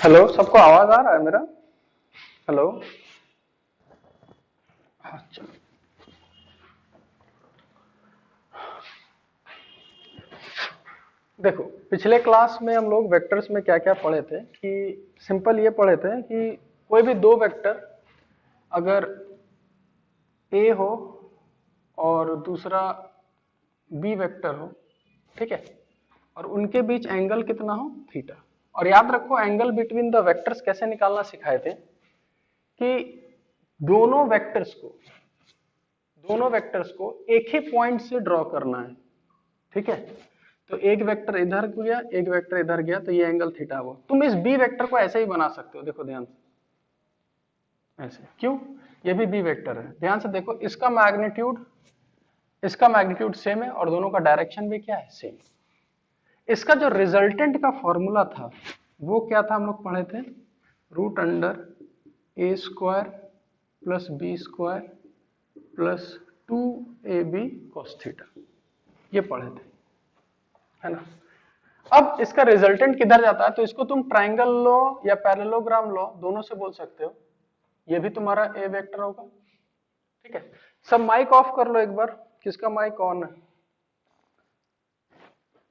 Hello, सबको आवाज आ रहा है मेरा? हेलो। अच्छा। देखो, पिछले क्लास में हम लोग वेक्टर्स में क्या क्या पढ़े थे कि सिंपल ये पढ़े थे कि कोई भी दो वेक्टर अगर ए हो और दूसरा बी वेक्टर हो, ठीक है, और उनके बीच एंगल कितना हो, थीटा। और याद रखो, एंगल बिटवीन द वेक्टर्स कैसे निकालना सिखाए थे कि दोनों वेक्टर्स को एक ही पॉइंट से ड्रॉ करना है, ठीक है। तो एक वेक्टर इधर गया, एक वेक्टर इधर गया, तो ये एंगल थीटा हुआ। तुम इस बी वेक्टर को ऐसे ही बना सकते हो, देखो ध्यान से, ऐसे। क्यों? ये भी बी वेक्टर है, ध्यान से देखो, इसका मैग्नीट्यूड सेम है और दोनों का डायरेक्शन भी क्या है, सेम। इसका जो रिजल्टेंट का फॉर्मूला था वो क्या था, हम लोग पढ़े थे, root under a square plus b square plus 2ab cos theta, ये पढ़े थे, है ना। अब इसका रिजल्टेंट किधर जाता है, तो इसको तुम ट्राइंगल लो या पैरेललोग्राम लो, दोनों से बोल सकते हो। ये भी तुम्हारा ए वेक्टर होगा, ठीक है। सब माइक ऑफ कर लो एक बार, किसका माइक ऑन है?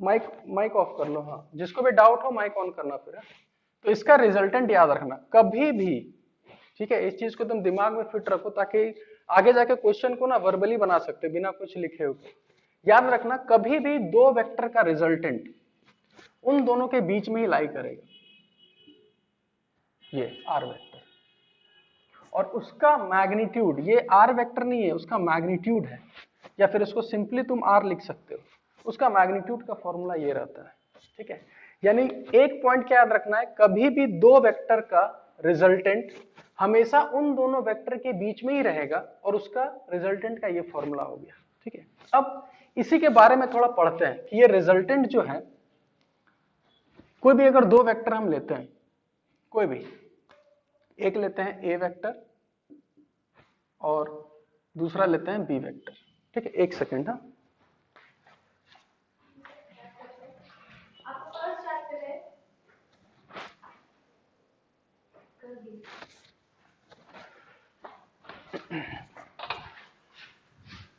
माइक ऑफ कर लो, हाँ, जिसको भी डाउट हो माइक ऑन करना फिर। तो इसका रिजल्टेंट याद रखना कभी भी, ठीक है। इस चीज को तुम दिमाग में फिट रखो ताकि आगे जाके क्वेश्चन को ना वर्बली बना सकते बिना कुछ लिखे हुए। याद रखना, कभी भी दो वेक्टर का रिजल्टेंट उन दोनों के बीच में ही लाई करेगा, ये आर वेक्टर। और उसका मैग्नीट्यूड, ये आर वेक्टर नहीं है, उसका मैग्नीट्यूड है, या फिर उसको सिंपली तुम आर लिख सकते हो। उसका मैग्नीट्यूड का फॉर्मूला ये रहता है, ठीक है। यानी एक पॉइंट क्या याद रखना है, कभी भी दो वेक्टर का रिजल्टेंट हमेशा उन दोनों वेक्टर के बीच में ही रहेगा, और उसका रिजल्टेंट का ये फॉर्मूला हो गया, ठीक है। अब इसी के बारे में थोड़ा पढ़ते हैं कि ये रिजल्टेंट जो है, कोई भी अगर दो वेक्टर हम लेते हैं, कोई भी एक लेते हैं ए वेक्टर और दूसरा लेते हैं बी वेक्टर, ठीक है। एक सेकेंड, हाँ।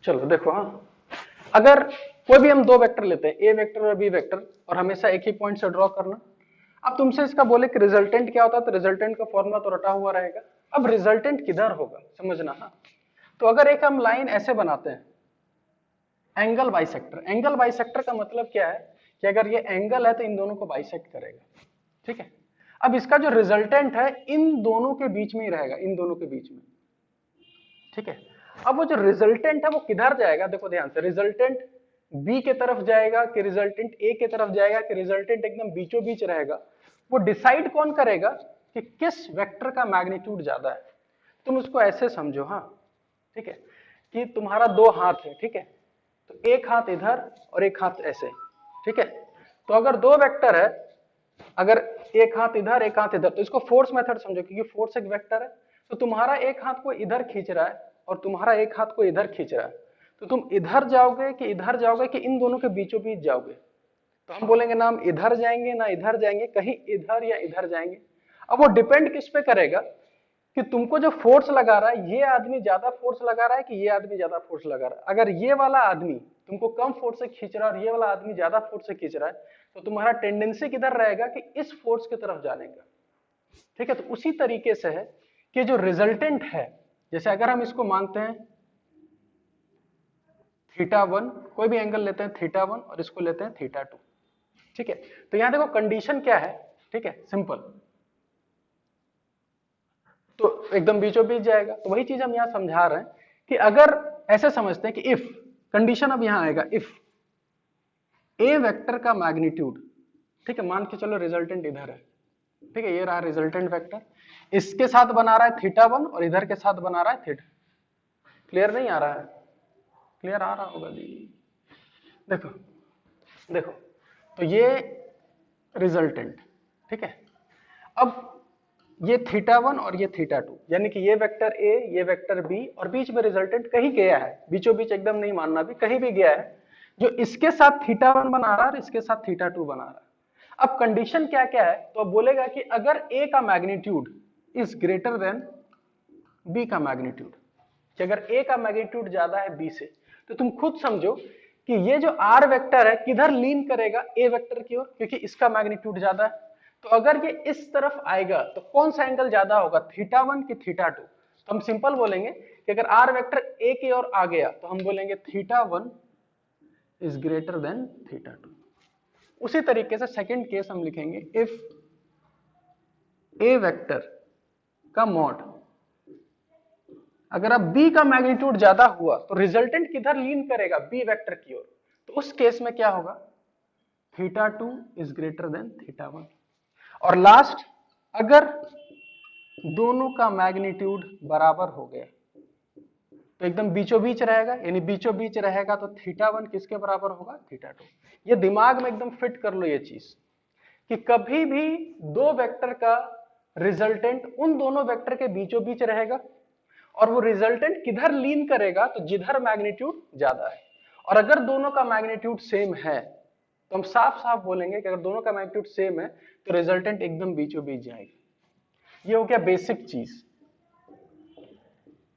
चलो देखो, हाँ, अगर कोई भी हम दो वेक्टर लेते हैं, ए वेक्टर और बी वेक्टर, और हमेशा एक ही पॉइंट से ड्रॉ करना। अब तुमसे इसका बोले कि रिजल्टेंट क्या होता है, तो रिजल्टेंट का फॉर्मूला तो रटा हुआ रहेगा। अब रिजल्टेंट किधर होगा समझना, हाँ। तो अगर एक हम लाइन ऐसे बनाते हैं, एंगल बाइसेक्टर। एंगल बाइसेक्टर का मतलब क्या है कि अगर ये एंगल है तो इन दोनों को बाइसेक्ट करेगा, ठीक है। अब इसका जो रिजल्टेंट है इन दोनों के बीच में ही रहेगा, इन दोनों के बीच में, ठीक है। अब वो जो रिजल्टेंट है वो किधर जाएगा, देखो ध्यान से, रिजल्टेंट बी के तरफ जाएगा कि रिजल्टेंट ए के तरफ जाएगा कि रिजल्टेंट एकदम बीचों बीच रहेगा, वो डिसाइड कौन करेगा कि किस वेक्टर का मैग्नीट्यूड ज्यादा है। तुम उसको ऐसे समझो, हाँ, ठीक है, कि तुम्हारा दो हाथ है, ठीक है, तो एक हाथ इधर और एक हाथ ऐसे, ठीक है। तो अगर दो वेक्टर है, अगर एक हाथ इधर एक हाथ इधर, तो इसको फोर्स मेथड समझो, क्योंकि फोर्स एक वेक्टर है। तो तुम्हारा एक हाथ को इधर खींच रहा है और तुम्हारा एक हाथ को इधर खींच रहा है, तो तुम इधर जाओगे कि इधर जाओगे कि इन दोनों के बीचों बीच जाओगे? तो हम बोलेंगे ना हम इधर जाएंगे ना इधर जाएंगे, कहीं इधर या इधर जाएंगे। अब वो डिपेंड किस पे करेगा कि तुमको जो फोर्स लगा रहा है, ये आदमी ज्यादा फोर्स लगा रहा है कि ये आदमी ज्यादा फोर्स लगा रहा है। अगर ये वाला आदमी तुमको कम फोर्स से खींच रहा है और ये वाला आदमी ज्यादा फोर्स से खींच रहा है, तो तुम्हारा टेंडेंसी किधर रहेगा कि इस फोर्स की तरफ जाने का, ठीक है। तो उसी तरीके से है कि जो रिजल्टेंट है, जैसे अगर हम इसको मानते हैं θ1, कोई भी एंगल लेते हैं θ1 और इसको लेते हैं θ2, ठीक है। तो यहां देखो कंडीशन क्या है, ठीक है, सिंपल, तो एकदम बीचों बीच जाएगा। तो वही चीज हम यहां समझा रहे हैं कि अगर ऐसे समझते हैं कि इफ कंडीशन, अब यहां आएगा इफ ए वेक्टर का मैग्नीट्यूड, ठीक है, मान के चलो रिजल्टेंट इधर है, ठीक है, ये रहा रिजल्टेंट वेक्टर, इसके साथ बना रहा है θ1 और इधर के साथ बना रहा है θ। क्लियर नहीं आ रहा है? क्लियर आ रहा होगा जी। देखो देखो, तो ये रिजल्टेंट, ठीक है। अब ये θ1 और ये θ2, यानी कि ये वेक्टर ए ये वेक्टर बी, और बीच में रिजल्टेंट कहीं गया है, बीचों बीच एकदम नहीं मानना भी, कहीं भी गया है, जो इसके साथ θ1 बना रहा है और इसके साथ θ2 बना रहा है। अब कंडीशन क्या क्या है, तो अब बोलेगा कि अगर ए का magnitude is greater than B का मैग्नीट्यूड, कि अगर ए का मैग्नीट्यूड ज्यादा है बी से, तो तुम खुद समझो कि ये जो आर वेक्टर है किधर लीन करेगा, ए वेक्टर की ओर, क्योंकि इसका मैग्नीट्यूड ज्यादा है। तो अगर ये इस तरफ आएगा तो कौन सा एंगल ज्यादा होगा, θ1 की θ2? तो हम सिंपल बोलेंगे कि अगर आर वेक्टर ए की ओर आ गया तो हम बोलेंगे θ1 इज ग्रेटर देन θ2। उसी तरीके से सेकंड केस हम लिखेंगे, इफ ए वेक्टर का मॉड, अगर अब बी का मैग्नीट्यूड ज्यादा हुआ तो रिजल्टेंट किधर लीन करेगा, बी वेक्टर की ओर, तो उस केस में क्या होगा, θ2 इज ग्रेटर देन θ1। और लास्ट, अगर दोनों का मैग्नीट्यूड बराबर हो गया तो एकदम बीचों बीच रहेगा, यानी बीचों बीच रहेगा तो θ1 किसके बराबर होगा, θ2। ये दिमाग में एकदम फिट कर लो ये चीज, कि कभी भी दो वेक्टर का रिजल्टेंट उन दोनों वेक्टर के बीचों बीच रहेगा, और वो रिजल्टेंट किधर लीन करेगा, तो जिधर मैग्नीट्यूड ज्यादा है। और अगर दोनों का मैग्नीट्यूड सेम है तो हम साफ साफ बोलेंगे कि अगर दोनों का मैग्नीट्यूड सेम है तो रिजल्टेंट एकदम बीचों बीच जाएगी। ये हो गया बेसिक चीज,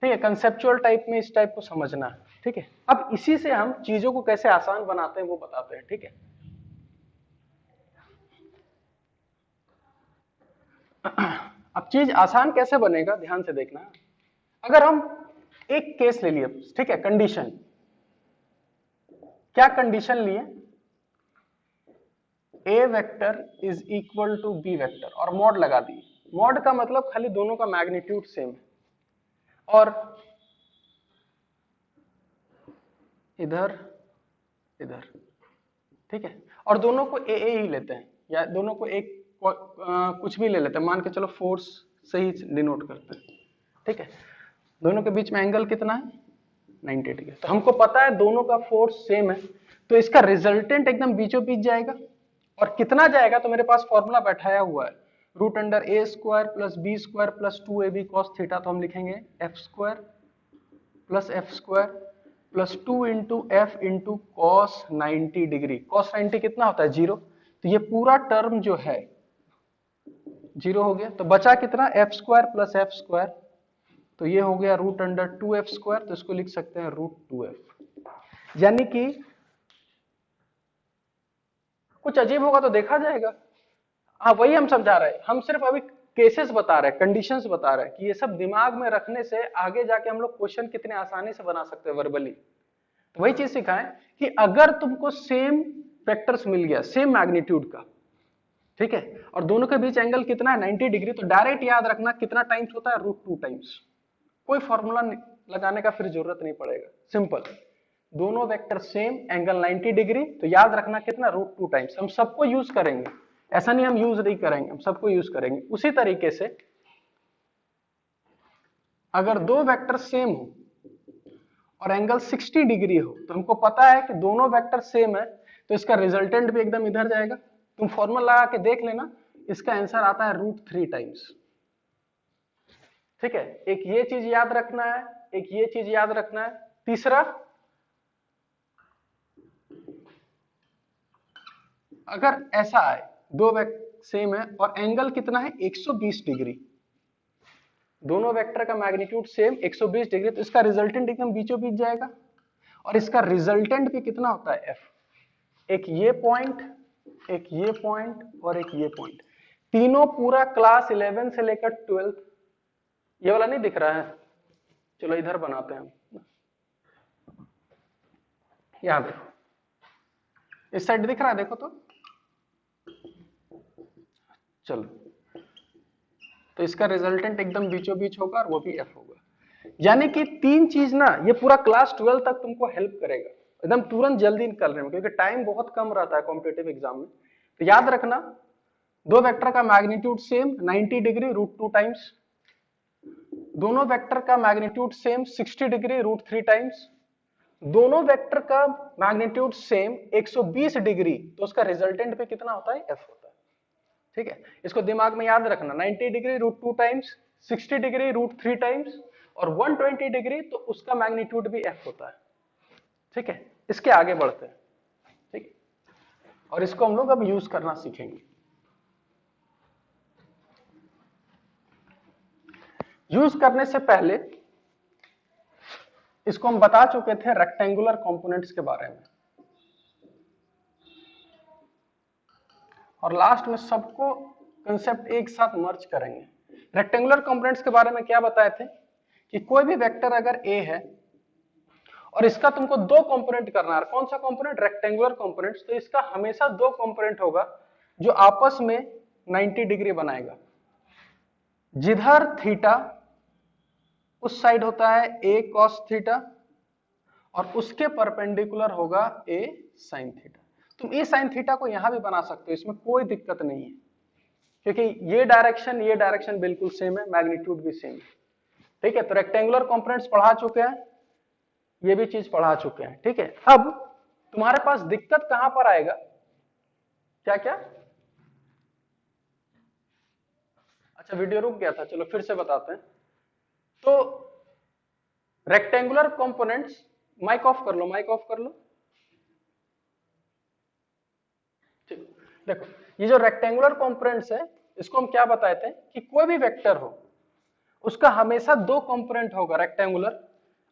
ठीक है। कंसेप्चुअल टाइप में इस टाइप को समझना है, ठीक है। अब इसी से हम चीजों को कैसे आसान बनाते हैं वो बताते हैं, ठीक है। अब चीज आसान कैसे बनेगा, ध्यान से देखना। अगर हम एक केस ले लिए, ठीक है, कंडीशन, क्या कंडीशन लिए, a vector is equal to b vector, और मॉड लगा दी। मॉड का मतलब खाली दोनों का मैग्नीट्यूड सेम है, और इधर इधर, ठीक है, और दोनों को ए ही लेते हैं, या दोनों को एक कुछ भी ले लेते हैं, मान के चलो फोर्स से ही डिनोट करते हैं, ठीक है। दोनों के बीच में एंगल कितना है, 90 डिग्री। तो हमको पता है दोनों का फोर्स सेम है, तो इसका रिजल्टेंट एकदम बीचों बीच जाएगा। और कितना जाएगा, तो मेरे पास फॉर्मूला बैठाया हुआ है, √a² plus b² plus 2ab cos theta. तो हम लिखेंगे f² plus f² plus 2 into F into cos 90 degree. Cos 90 कितना होता है, 0। तो ये पूरा टर्म जो है 0 हो गया, तो बचा कितना, f² प्लस f², तो ये हो गया √2f², तो इसको लिख सकते हैं √2f। यानी कि कुछ अजीब होगा तो देखा जाएगा, हाँ वही हम समझा रहे हैं। हम सिर्फ अभी केसेस बता रहे हैं, कंडीशंस बता रहे हैं कि ये सब दिमाग में रखने से आगे जाके हम लोग क्वेश्चन कितने आसानी से बना सकते हैं वर्बली। तो वही चीज सिखाएं कि अगर तुमको सेम वेक्टर्स मिल गया सेम मैग्नीट्यूड का, ठीक है, और दोनों के बीच एंगल कितना है, 90 डिग्री, तो डायरेक्ट याद रखना कितना टाइम्स होता है, √2 टाइम्स। कोई फॉर्मूला लगाने का फिर जरूरत नहीं पड़ेगा, सिंपल। दोनों वेक्टर सेम, एंगल 90 डिग्री, तो याद रखना कितना, √2 टाइम्स। हम सबको यूज करेंगे, ऐसा नहीं हम यूज नहीं करेंगे, हम सबको यूज करेंगे। उसी तरीके से अगर दो वेक्टर सेम हो और एंगल 60 डिग्री हो, तो हमको पता है कि दोनों वेक्टर सेम है, तो इसका रिजल्टेंट भी एकदम इधर जाएगा। तुम फॉर्मूला लगा के देख लेना, इसका आंसर आता है √3 टाइम्स, ठीक है। एक ये चीज याद रखना है, एक ये चीज याद रखना है। तीसरा, अगर ऐसा आए दो वेक्टर सेम है और एंगल कितना है, 120 डिग्री, दोनों वेक्टर का मैग्नीट्यूड सेम 120 डिग्री, तो इसका रिजल्टेंट एकदम बीचों बीच जाएगा। और इसका रिजल्टेंट भी कितना होता है, f। एक ये पॉइंट, एक ये पॉइंट और एक ये पॉइंट, तीनों पूरा क्लास 11 से लेकर 12। ये वाला नहीं दिख रहा है, चलो इधर बनाते हैं हम, यहां देखो, इस साइड दिख रहा है, देखो तो, चलो, तो इसका रिजल्टेंट एकदम बीचों बीच होगा और वो भी f होगा। यानी कि तीन चीज ना, ये पूरा क्लास 12 तक तुमको हेल्प करेगा एकदम तुरंत जल्दी करने में, क्योंकि टाइम बहुत कम रहता है कॉम्पिटिटिव एग्जाम में। तो याद रखना, दो वेक्टर का मैग्नीट्यूड सेम 90 डिग्री √2 टाइम्स, दोनों वेक्टर का मैग्नीट्यूड सेम 60 डिग्री √3 टाइम्स, दोनों वेक्टर का मैग्नीट्यूड सेम 120 डिग्री, तो उसका रिजल्टेंट भी कितना होता है, f होता है, ठीक है। इसको दिमाग में याद रखना, 90 डिग्री √2 टाइम्स, 60 डिग्री √3 टाइम्स, और 120 डिग्री, तो उसका मैग्नीट्यूड भी f होता है, ठीक है। इसके आगे बढ़ते हैं, ठीक है। और इसको हम लोग अब यूज करना सीखेंगे। यूज करने से पहले इसको हम बता चुके थे रेक्टेंगुलर कंपोनेंट्स के बारे में, और लास्ट में सबको कंसेप्ट एक साथ मर्ज करेंगे। रेक्टेंगुलर कंपोनेंट्स के बारे में क्या बताए थे कि कोई भी वेक्टर अगर ए है और इसका तुमको दो कंपोनेंट करना है, कौन सा कंपोनेंट? रेक्टेंगुलर कंपोनेंट्स, तो इसका हमेशा दो कंपोनेंट होगा जो आपस में 90 डिग्री बनाएगा। जिधर थीटा उस साइड होता है ए कॉस थीटा और उसके परपेंडिकुलर होगा ए साइन थीटा। तुम ए साइन थीटा को यहां भी बना सकते हो, इसमें कोई दिक्कत नहीं है, क्योंकि ये डायरेक्शन बिल्कुल सेम है, मैग्नीट्यूड भी सेम है। ठीक है, तो रेक्टेंगुलर कंपोनेंट्स पढ़ा चुके हैं, ये भी चीज पढ़ा चुके हैं। ठीक है, अब तुम्हारे पास दिक्कत कहां पर आएगा? क्या क्या? अच्छा, वीडियो रुक गया था, चलो फिर से बताते हैं। तो रेक्टेंगुलर कंपोनेंट्स, माइक ऑफ कर लो, माइक ऑफ कर लो। ठीक, देखो ये जो रेक्टेंगुलर कंपोनेंट्स है, इसको हम क्या बताए थे कि कोई भी वेक्टर हो उसका हमेशा दो कंपोनेंट होगा रेक्टेंगुलर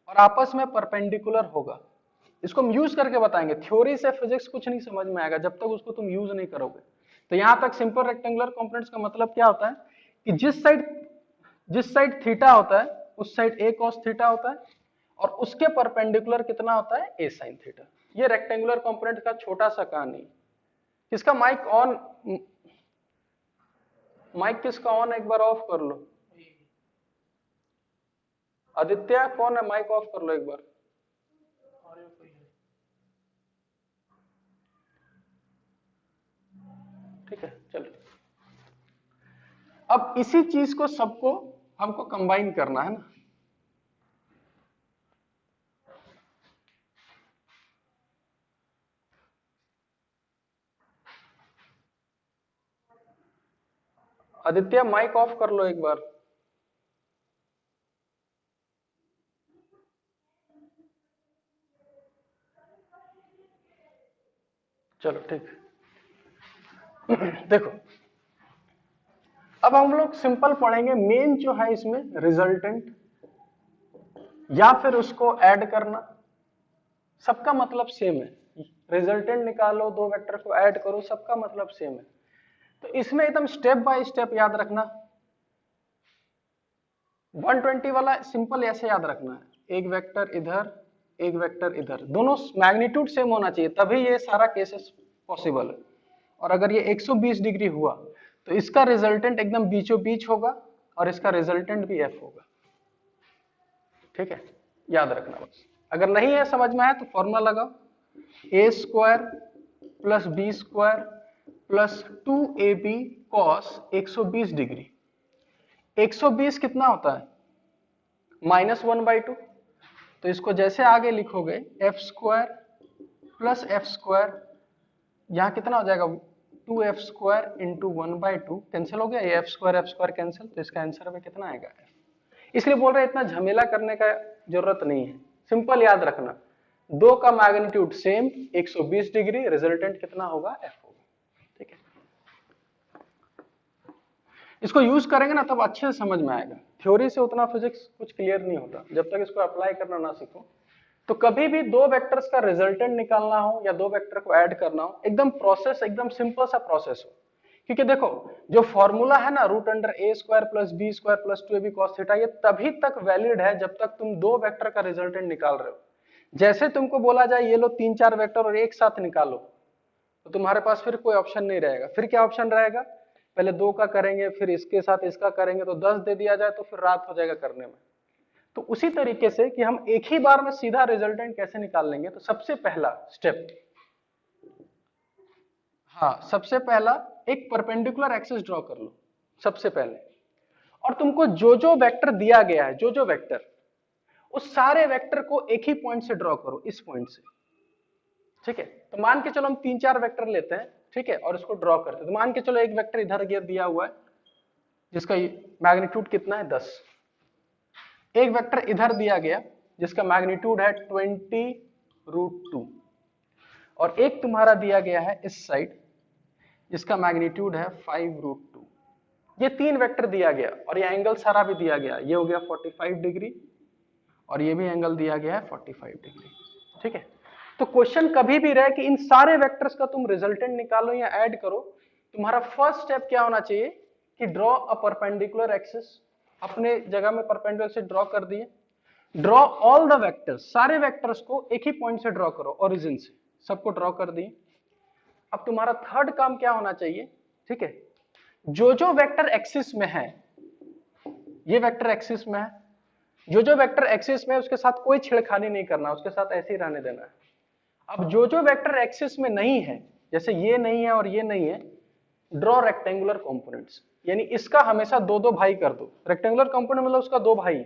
और आपस में परपेंडिकुलर होगा। इसको हम यूज करके बताएंगे, थ्योरी से फिजिक्स कुछ नहीं समझ में आएगा जब तक उसको तुम यूज नहीं करोगे। तो यहां तक सिंपल रेक्टेंगुलर कंपोनेंट्स का मतलब क्या होता है कि जिस साइड थीटा होता है उस साइड ए कॉस थीटा होता है और उसके परपेंडिकुलर कितना होता है? ए साइन थीटा। ये रेक्टेंगुलर कंपोनेंट का छोटा सा कहानी। किसका माइक ऑन, माइक किसका ऑन, एक बार ऑफ कर लो। आदित्य कौन है? माइक ऑफ कर लो एक बार। ठीक है, चलो अब इसी चीज को सबको हमको कंबाइन करना है ना। आदित्य माइक ऑफ कर लो एक बार। चलो ठीक देखो अब हम लोग सिंपल पढ़ेंगे, मेन जो है इसमें रिजल्टेंट या फिर उसको ऐड करना, सबका मतलब सेम है। रिजल्टेंट निकालो, दो वेक्टर को ऐड करो, सबका मतलब सेम है। तो इसमें एकदम स्टेप बाय स्टेप याद रखना। 120 वाला सिंपल ऐसे याद रखना है, एक वेक्टर इधर एक वेक्टर इधर, दोनों मैग्नीट्यूड सेम होना चाहिए, तभी ये सारा केसेस पॉसिबल है। और अगर ये 120 डिग्री हुआ तो इसका रिजल्टेंट एकदम बीचों बीच होगा और इसका रिजल्टेंट भी एफ होगा। ठीक है, याद रखना बस। अगर नहीं है समझ में आया तो फॉर्मूला लगाओ, a square plus b square plus 2ab cos 120 degree. 120 कितना होता है? -1/2। तो इसको जैसे आगे लिखोगे F square plus F square, यहां कितना हो जाएगा? 2f स्क्वायर इंटू 1/2, कैंसिल हो गया, ये एफ स्क्वायर कैंसिल, तो इसका आंसर में कितना आएगा? एफ। इसलिए बोल रहे इतना झमेला करने का जरूरत नहीं है, सिंपल याद रखना, दो का मैग्नीट्यूड सेम 120 डिग्री, रिजल्टेंट कितना होगा? एफ होगा। ठीक है, इसको यूज करेंगे ना तब अच्छे से समझ में आएगा, थ्योरी से उतना फिजिक्स कुछ क्लियर नहीं होता जब तक इसको अप्लाई करना ना सीखो। तो कभी भी दो वेक्टर्स का रिजल्टेंट निकालना हो या दो वेक्टर को ऐड करना हो, एकदम प्रोसेस एकदम सिंपल सा प्रोसेस हो। क्योंकि देखो जो फॉर्मूला है ना, root under a square plus b square plus 2ab cos theta, ये तभी तक वैलिड है जब तक तुम दो वेक्टर का रिजल्टेंट निकाल रहे हो। जैसे तुमको बोला जाए ये लो 3-4 वेक्टर और एक साथ निकालो, तो तुम्हारे पास फिर कोई ऑप्शन नहीं रहेगा। फिर क्या ऑप्शन रहेगा? पहले दो का करेंगे, फिर इसके साथ इसका करेंगे, तो 10 दे दिया जाए तो फिर रात हो जाएगा करने में। तो उसी तरीके से कि हम एक ही बार में सीधा रिजल्टेंट कैसे निकाल लेंगे, तो सबसे पहला स्टेप, हाँ सबसे पहला एक परपेंडिकुलर एक्सिस ड्रॉ कर लो सबसे पहले, और तुमको जो जो वेक्टर दिया गया है, जो जो वेक्टर, उस सारे वेक्टर को एक ही पॉइंट से ड्रॉ करो, इस पॉइंट से। ठीक है, तो मान के चलो हम 3-4 वेक्टर लेते हैं, ठीक है, और इसको ड्रॉ करते हैं। तो मान के चलो एक वेक्टर इधर दिया हुआ है जिसका मैग्नीट्यूड कितना है? 10। एक वेक्टर इधर दिया गया जिसका मैग्नीट्यूड है 20√2, और एक तुम्हारा दिया गया है इस साइड जिसका मैग्नीट्यूड है 5√2। ये 3 वेक्टर दिया गया और ये एंगल सारा भी दिया गया, ये हो गया 45 डिग्री और ये भी एंगल दिया गया है 45 डिग्री। ठीक है, तो क्वेश्चन कभी भी रहे कि इन सारे वेक्टर्स का तुम रिजल्टेंट निकालो या ऐड करो, तुम्हारा फर्स्ट स्टेप क्या होना चाहिए कि ड्रॉ अ परपेंडिकुलर एक्सिस। अपने जगह में परपेंडिकुलर एक्सिस ड्रॉ कर दिए, ड्रॉ ऑल द वेक्टर्स, सारे वेक्टर्स को एक ही पॉइंट से ड्रॉ करो, ओरिजिन से सबको ड्रॉ कर दिए। अब तुम्हारा थर्ड काम क्या होना चाहिए, ठीक है, जो वेक्टर एक्सिस में है, ये वेक्टर एक्सिस में है, जो वेक्टर एक्सिस में है उसके साथ कोई छेड़खानी नहीं करना, उसके साथ ऐसे ही रहने देना है। अब जो वेक्टर एक्सिस में नहीं है, जैसे ये नहीं है और ये नहीं है, ड्रॉ रेक्टेंगुलर कंपोनेंट्स, यानी इसका हमेशा दो दो भाई कर दो। रेक्टेंगुलर कंपोनेंट मतलब उसका दो भाई,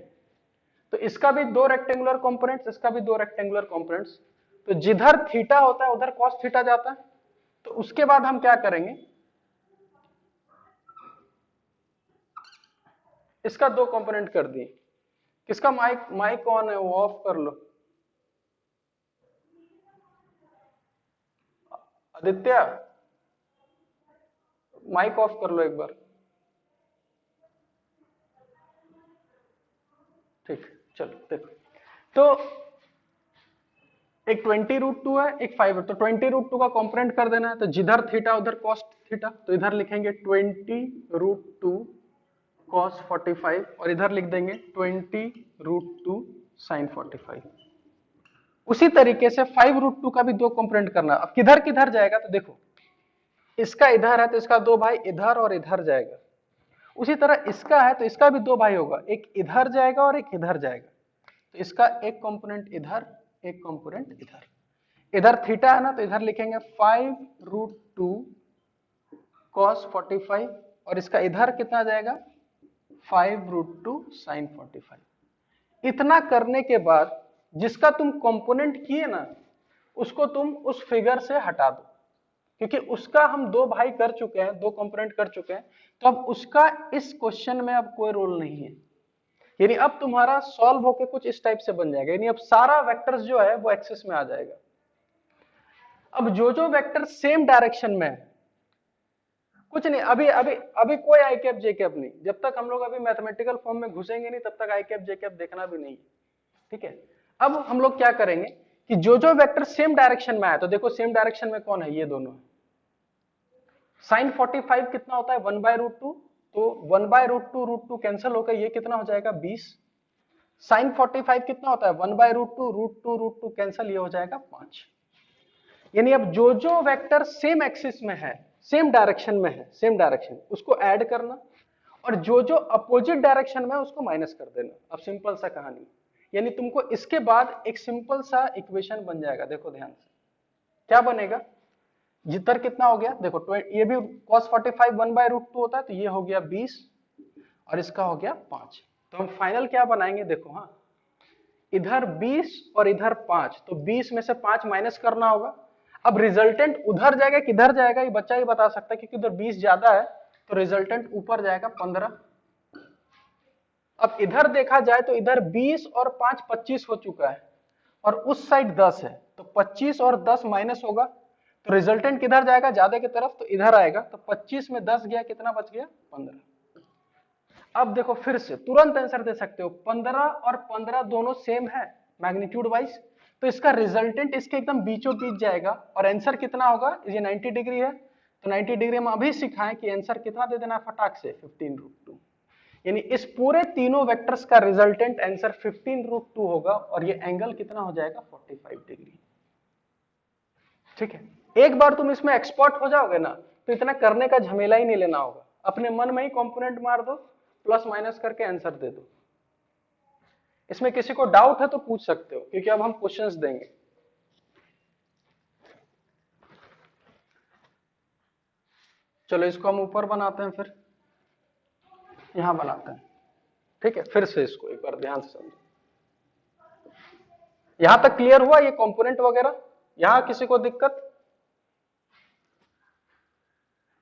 तो इसका भी दो रेक्टेंगुलर कंपोनेंट्स, इसका भी दो रेक्टेंगुलर कंपोनेंट्स। तो जिधर थीटा होता है उधर कॉस थीटा जाता है। तो उसके बाद हम क्या करेंगे, इसका दो कंपोनेंट कर दिए। किसका माइक ऑन है वो ऑफ कर लो। आदित्य माइक ऑफ कर लो एक बार। ठीक, चलो देखो, तो एक 20√2 है, एक 5 है, तो 20√2 का कंपोनेंट कर देना है। तो जिधर थीटा उधर कॉस थीटा, तो इधर लिखेंगे 20√2 cos 45 और इधर लिख देंगे 20√2 sin 45। उसी तरीके से 5√2 का भी दो कंपोनेंट करना। अब किधर किधर जाएगा, तो देखो इसका इधर है तो इसका दो भाई इधर और इधर जाएगा। उसी तरह इसका है तो इसका भी दो भाई होगा, एक इधर जाएगा और एक इधर जाएगा। तो इसका एक कंपोनेंट इधर, एक कंपोनेंट इधर। इधर थीटा है ना, तो इधर लिखेंगे 5√2 cos 45 और इसका इधर कितना जाएगा 5√2 sin 45। इतना करने के बाद जिसका तुम कंपोनेंट किए ना, उसको तुम उस फिगर से हटा दो, क्योंकि उसका हम दो भाई कर चुके हैं, दो कंपोनेंट कर चुके हैं, तो अब उसका इस क्वेश्चन में अब कोई रोल नहीं है। यानी अब तुम्हारा सॉल्व होके कुछ इस टाइप से बन जाएगा, यानी अब सारा वेक्टर्स जो है वो एक्सिस में आ जाएगा। अब जो वेक्टर सेम डायरेक्शन में है, कुछ नहीं, अभी अभी अभी कोई आई कैप जे कैप नहीं, जब तक हम लोग अभी मैथमेटिकल फॉर्म में घुसेंगे नहीं तब तक आई कैप जे कैप देखना भी नहीं। ठीक है, अब हम लोग क्या करेंगे कि जो वेक्टर सेम डायरेक्शन में आया, तो देखो सेम डायरेक्शन में कौन है, ये दोनों है। साइन 45 कितना होता है 1/√2, तो 1/√2 √2 कैंसिल होकर ये कितना हो जाएगा 20। साइन 45 कितना होता है 1/√2 √2 √2 कैंसिल, ये हो जाएगा 5। यानी अब जो वेक्टर सेम एक्सिस में है, सेम डायरेक्शन में है, सेम डायरेक्शन, उसको ऐड करना, और जो अपोजिट डायरेक्शन में है उसको माइनस कर देना। अब सिंपल सा कहानी, यानी तुमको इसके बाद एक सिंपल सा इक्वेशन बन जाएगा। देखो ध्यान से क्या बनेगा, जिधर कितना हो गया, देखो ये भी cos 45 1/√2 होता है, तो ये हो गया 20 और इसका हो गया 5। तो हम फाइनल क्या बनाएंगे, देखो हाँ, इधर 20 और इधर 5, तो 20 में से 5 माइनस करना होगा। अब रिजल्टेंट उधर जाएगा किधर जाएगा ये बच्चा ही बता सकता है, क्योंकि उधर 20 ज्यादा है तो रिजल्टेंट ऊपर जाएगा 15। अब इधर देखा जाए तो इधर 20 और 5 25 हो चुका है और उस साइड 10 है, तो 25 और 10 माइनस होगा, तो रिजल्टेंट किधर जाएगा ज्यादा की तरफ, तो इधर आएगा। तो 25 में 10 गया, कितना बच गया 15। अब देखो फिर से तुरंत आंसर दे सकते हो, 15 और 15 दोनों सेम है मैग्नीट्यूड वाइज, तो इसका रिजल्टेंट इसके एकदम बीचों बीच जाएगा और आंसर कितना होगा, ये 90 डिग्री है, तो 90 डिग्री हम अभी सिखाएं कि आंसर कितना दे देना फटाक से 15√2। यानी इस पूरे तीनों वेक्टर्स का रिजल्टेंट आंसर 15√2 होगा और ये एंगल कितना हो जाएगा 45 डिग्री। ठीक है, एक बार तुम इसमें एक्सपर्ट हो जाओगे ना, तो इतना करने का झमेला ही नहीं लेना होगा, अपने मन में ही कंपोनेंट मार दो, प्लस माइनस करके आंसर दे दो। इसमें किसी को डाउट है तो पूछ सकते हो, क्योंकि अब हम क्वेश्चंस देंगे। चलो इसको हम ऊपर बनाते हैं, फिर यहां बनाते हैं। ठीक है, फिर से इसको एक बार ध्यान से समझो। यहां तक क्लियर हुआ ये कंपोनेंट वगैरह, यहां किसी को दिक्कत?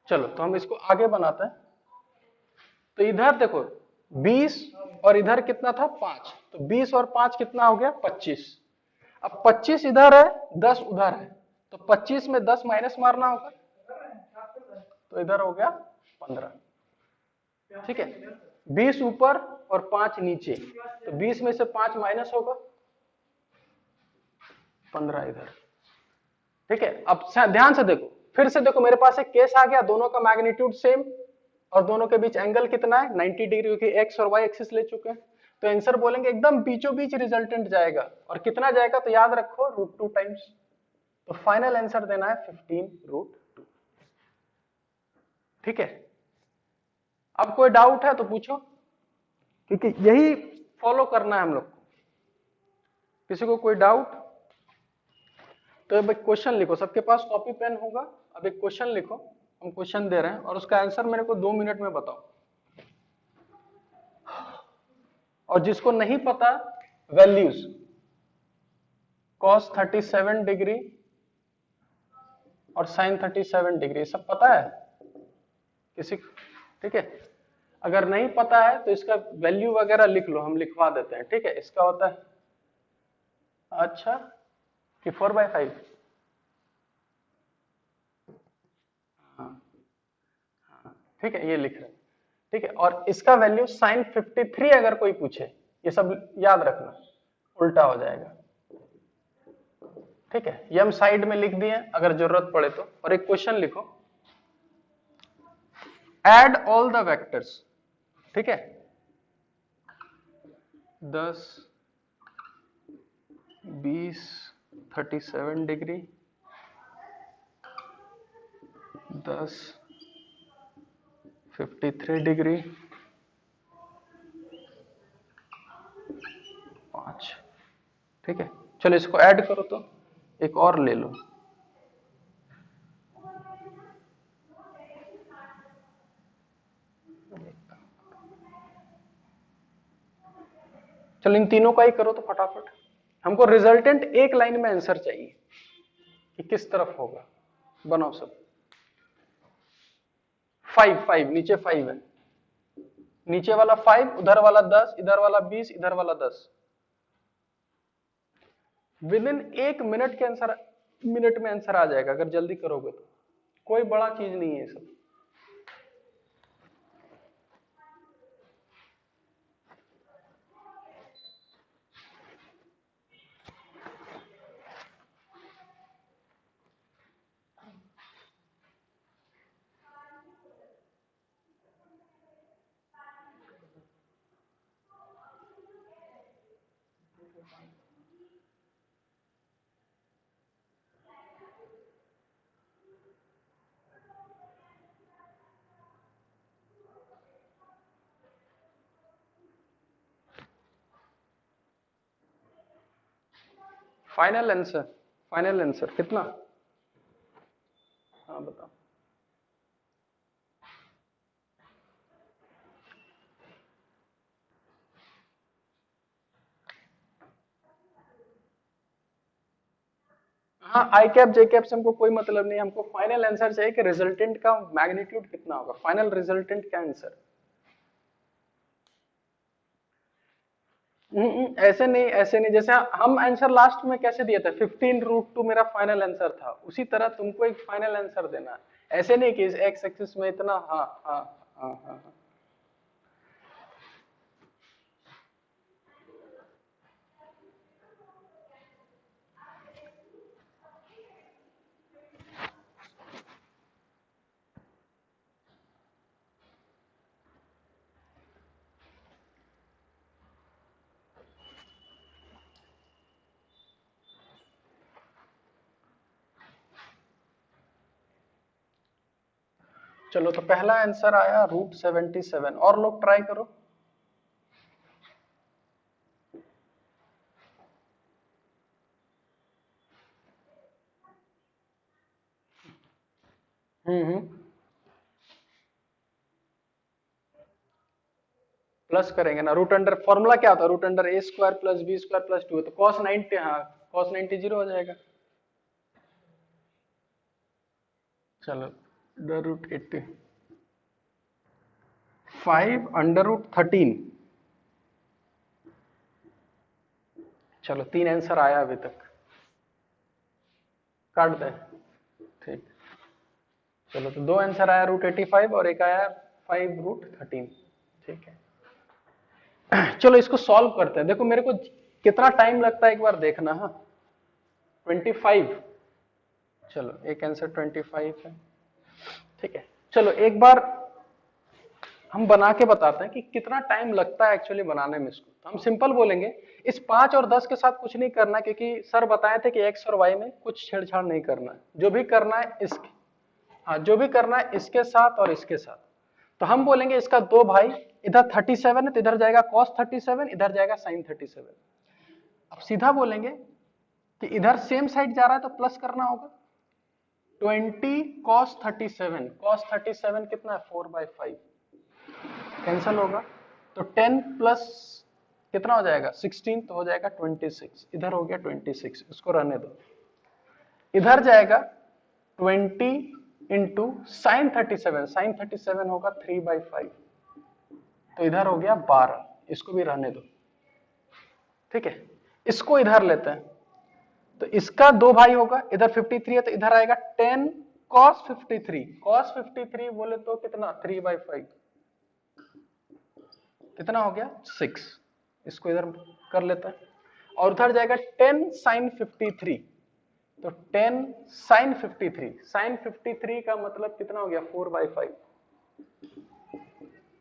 चलो तो हम इसको आगे बनाते हैं। तो इधर देखो 20 और इधर कितना था 5, तो 20 और 5 कितना हो गया 25। अब 25 इधर है 10 उधर है, तो 25 में 10 माइनस मारना होगा, तो इधर हो गया 15। ठीक है, 20 ऊपर और 5 नीचे, तो 20 में से 5 माइनस होगा, 15 इधर। ठीक है, अब ध्यान से देखो, फिर से देखो, मेरे पास एक केस आ गया, दोनों का मैग्नीट्यूड सेम और दोनों के बीच एंगल कितना है 90 डिग्री, क्योंकि एक्स और वाई एक्सिस ले चुके हैं। तो आंसर बोलेंगे एकदम बीचों बीच रिजल्टेंट जाएगा, और कितना जाएगा तो याद रखो √2 टाइम्स। तो फाइनल आंसर देना है 15√2। ठीक है, अब कोई डाउट है तो पूछो, क्योंकि यही फॉलो करना है हम लोग को। किसी को कोई डाउट? तो अब एक क्वेश्चन लिखो, सबके पास कॉपी पेन होगा। अब एक क्वेश्चन लिखो, हम क्वेश्चन दे रहे हैं और उसका आंसर मेरे को 2 मिनट में बताओ। और जिसको नहीं पता, वैल्यूज cos 37 डिग्री और sin 37 डिग्री सब पता है किसी? ठीक है, अगर नहीं पता है तो इसका वैल्यू वगैरह लिख लो, हम लिखवा देते हैं। ठीक है, इसका होता है अच्छा कि 4/5। हाँ, ठीक है, ये लिख रहे हैं। ठीक है, और इसका वैल्यू sin 53 अगर कोई पूछे, ये सब याद रखना, उल्टा हो जाएगा। ठीक है, ये हम साइड में लिख दिए अगर जरूरत पड़े तो। और एक क्वेश्चन लिखो, एड ऑल द वेक्टर्स। ठीक है, 10, 20, 37 डिग्री, 10, 53 डिग्री, 5। ठीक है, चलो इसको ऐड करो, तो एक और ले लो। चलो इन तीनों का ही करो तो फटाफट। हमको रिजल्टेंट एक लाइन में आंसर चाहिए कि किस तरफ होगा। बनाओ सब। 5 नीचे 5 है, नीचे वाला 5, उधर वाला 10, इधर वाला 20, इधर वाला 10। विद इन 1 मिनट के आंसर, मिनट में आंसर आ जाएगा अगर जल्दी करोगे तो। कोई बड़ा चीज नहीं है सब। फाइनल आंसर, फाइनल आंसर कितना? हाँ बताओ। हाँ, आई कैप जे कैप से हमको कोई मतलब नहीं, हमको फाइनल आंसर चाहिए कि रिजल्टेंट का मैग्नीट्यूड कितना होगा, फाइनल रिजल्टेंट का आंसर। ऐसे नहीं, ऐसे नहीं, जैसे हम आंसर लास्ट में कैसे दिया था 15√2 मेरा फाइनल आंसर था, उसी तरह तुमको एक फाइनल आंसर देना है। ऐसे नहीं कि एक्स एक्सिस में इतना। हाँ हाँ हाँ हाँ, हाँ। चलो तो पहला आंसर आया √77, और लोग ट्राई करो। प्लस करेंगे ना, रूट अंडर फॉर्मूला क्या होता है, √a² + b² + 2, तो cos 90, हाँ cos 90 0 हो जाएगा। चलो √80, 5 √13। चलो 3 आंसर आया अभी तक। काट दें, ठीक। चलो तो दो आंसर आया √85 और एक आया 5√13, ठीक है। चलो इसको सॉल्व करते हैं। देखो मेरे को कितना टाइम लगता है एक बार देखना। हाँ 25, चलो एक आंसर 25 है, ठीक है। चलो एक बार हम बना के बताते हैं कि कितना टाइम लगता है एक्चुअली बनाने में इसको। तो हम सिंपल बोलेंगे, इस 5 और 10 के साथ कुछ नहीं करना, क्योंकि सर बताए थे कि एक्स और वाई में कुछ छेड़छाड़ नहीं करना है। जो भी करना है इसके, हाँ जो भी करना है इसके साथ और इसके साथ। तो हम बोलेंगे इसका 2 भाई, इधर 37 है तो इधर जाएगा cos 37, इधर जाएगा sin 37। अब सीधा बोलेंगे कि इधर सेम साइड जा रहा है तो प्लस करना होगा। 20 cos 37, cos 37 कितना है 4/5, कैंसल होगा तो 10 प्लस कितना हो जाएगा 16, तो हो जाएगा 26। इधर हो गया 26, इसको रहने दो। इधर जाएगा 20 इंटू साइन 37, साइन 37 होगा 3/5, तो इधर हो गया 12, इसको भी रहने दो, ठीक है। इसको इधर लेते हैं, तो इसका 2 भाई होगा, इधर 53 है तो इधर आएगा 10 cos 53, cos 53 बोले तो कितना 3/5, कितना हो गया 6, इसको इधर कर लेते हैं। और उधर जाएगा 10 sin 53, तो 10 sin 53, sin 53 का मतलब कितना हो गया 4/5,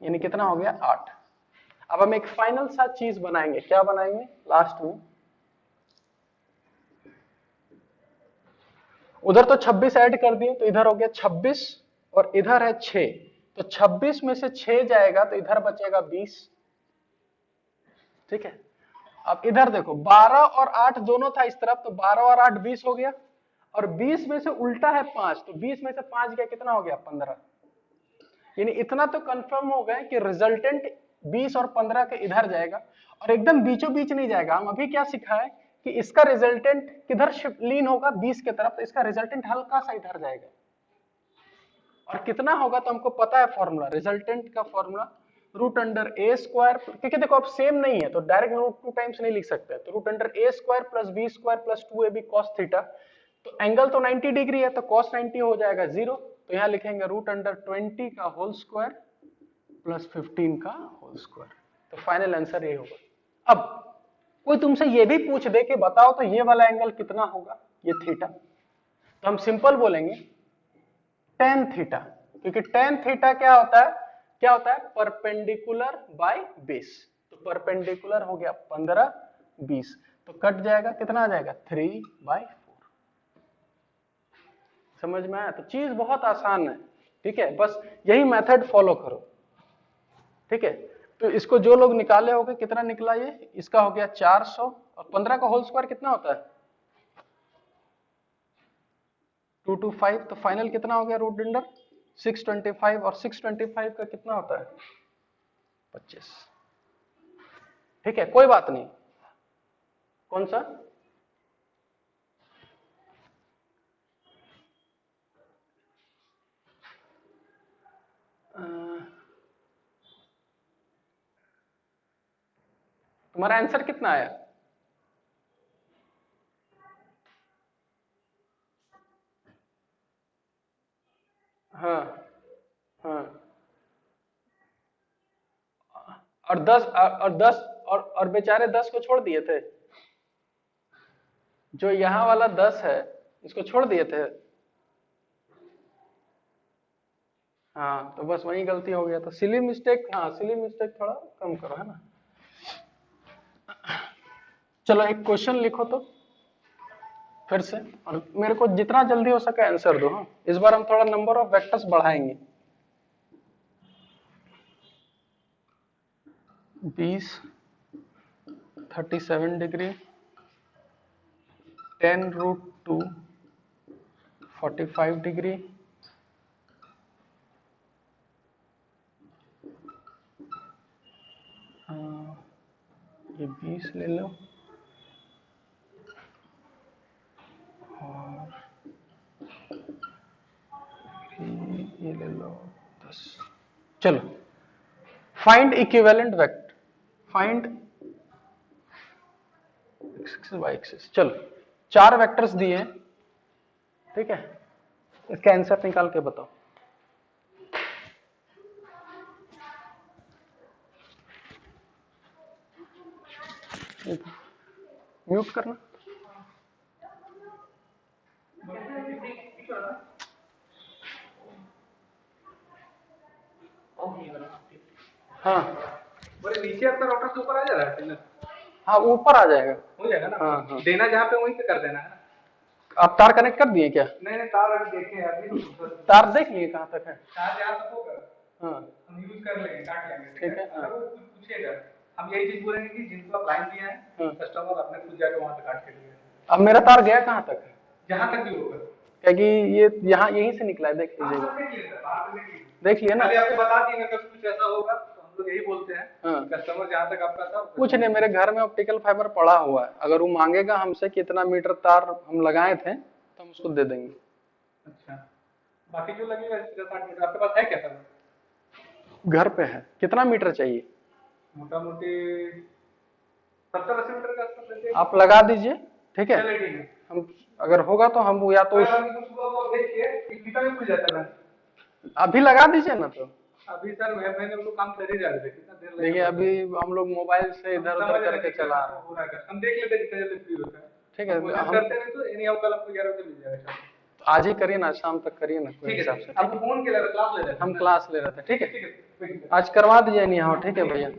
यानी कितना हो गया 8। अब हम एक फाइनल सा चीज बनाएंगे, क्या बनाएंगे लास्ट में, उधर तो 26 ऐड कर दिए तो इधर हो गया 26 और इधर है 6, तो 26 में से 6 जाएगा तो इधर बचेगा 20, ठीक है। अब इधर देखो 12 और 8 दोनों था इस तरफ, तो 12 और 8 20 हो गया, और 20 में से उल्टा है 5, तो 20 में से 5 गया कितना हो गया 15। यानी इतना तो कंफर्म हो गया कि रिजल्टेंट 20 और 15 के इधर जाएगा, और एकदम बीचों बीच नहीं जाएगा। हम अभी क्या सीखा है कि इसका रिजल्टेंट किधर लीन होगा 20 के तरफ, तो इसका रिजल्टेंट हल्का सा इधर जाएगा। और कितना होगा तो हमको पता है फॉर्मूला, रिजल्टेंट का फॉर्मूला √a², क्योंकि देखो अब सेम नहीं है तो डायरेक्ट √2 टाइम्स नहीं लिख सकते, तो √a² plus b² plus 2ab cos theta, तो एंगल तो 90 डिग्री है तो cos 90 हो जाएगा 0, तो यहाँ लिखेंगे √20 का होल स्क्वायर प्लस 15 का होल स्क्वायर, तो फाइनल आंसर ये होगा। अब कोई तुमसे ये भी पूछ दे कि बताओ तो ये वाला एंगल कितना होगा, ये थीटा, तो हम सिंपल बोलेंगे tan थीटा, क्योंकि tan थीटा क्या होता है परपेंडिकुलर बाय बेस, तो परपेंडिकुलर हो गया 15 20, तो कट जाएगा कितना आ जाएगा 3/4। समझ में आया? तो चीज बहुत आसान है, ठीक है, बस यही मेथड फॉलो करो, ठीक है। तो इसको जो लोग निकाले होंगे कितना निकला, ये इसका हो गया 400, और 15 का होल स्क्वायर कितना होता है 225, तो फाइनल कितना हो गया रूट अंडर 625, और 625 का कितना होता है 25, ठीक है, कोई बात नहीं। कौन सा तुम्हारा आंसर कितना आया? हाँ हाँ, और 10 और बेचारे 10 को छोड़ दिए थे, जो यहाँ वाला 10 है इसको छोड़ दिए थे। हाँ तो बस वही गलती हो गया, तो सिली मिस्टेक, हाँ सिली मिस्टेक थोड़ा कम करो, है ना। चलो एक क्वेश्चन लिखो तो फिर से, और मेरे को जितना जल्दी हो सके आंसर दो। हाँ इस बार हम थोड़ा नंबर ऑफ वेक्टर्स बढ़ाएंगे। 20 37 डिग्री 10√2 45 डिग्री ये 20 ले लो, और ये ले लो 10। चलो find equivalent vector, find x y axis. चलो 4 वेक्टर्स दिए हैं, ठीक है, इसका आंसर निकाल के बताओ। म्यूट करना। हाँ बोले नीचे अपना राउटर से ऊपर आ जा रहा है। हाँ ऊपर आ जाएगा, हो जाएगा ना। हाँ हाँ। देना जहाँ पे वहीं पे कर देना है ना। आप तार कनेक्ट कर दिए क्या? नहीं तार अभी देखे अभी तार देख लिए कहाँ तक है? तार जहाँ तक होगा हाँ हम यूज कर लेंगे, काट लेंगे। ठीक है, हाँ। अगर वो कुछ पूछेगा हम यही चीज बोलेंगे कि जिनको आप लाइन दिया है कस्टमर अपने खुद जाके वहां से काट के लिए। अब मेरा तार गया कहाँ तक है? जहाँ तक भी होगा, क्योंकि ये यहाँ यहीं से निकला है, देख लीजिए। देख लिया ना, आपको बता दिए कभी कुछ ऐसा होगा तो हम लोग यही बोलते हैं कस्टमर जहाँ तक आपका था। कुछ नहीं, मेरे घर में ऑप्टिकल फाइबर पड़ा हुआ है, अगर वो मांगेगा हमसे कितना मीटर तार हम लगाए थे तो हम उसको दे देंगे। अच्छा, बाकी जो लगेगा 60 मीटर आपके पास है क्या सर? घर पे है। कितना मीटर चाहिए? मोटा मोटी 70-80 मीटर का आसपास आप लगा दीजिए, ठीक है। चलिए ठीक है। हम अगर होगा तो हम या तो अभी लगा दीजिए ना। तो अभी सर मैंने लोग काम कर ही जा रहे थे, कितना देर लगेगा? देखिए अभी हम लोग मोबाइल से इधर उधर करके चला रहे हैं। हम देख लेते हैं कितना जल्दी फ्री होता है। ठीक है, हम करते हैं तो एनी हाउ कल आपको 11 बजे मिल जाएगा। आज ही करिए ना, शाम तक करिए ना, कोई हिसाब से। आपको फोन के लिए क्लास ले रहे थे? हम क्लास ले रहे थे, ठीक है। आज करवा दीजिए नहीं हाँ, ठीक है भैया।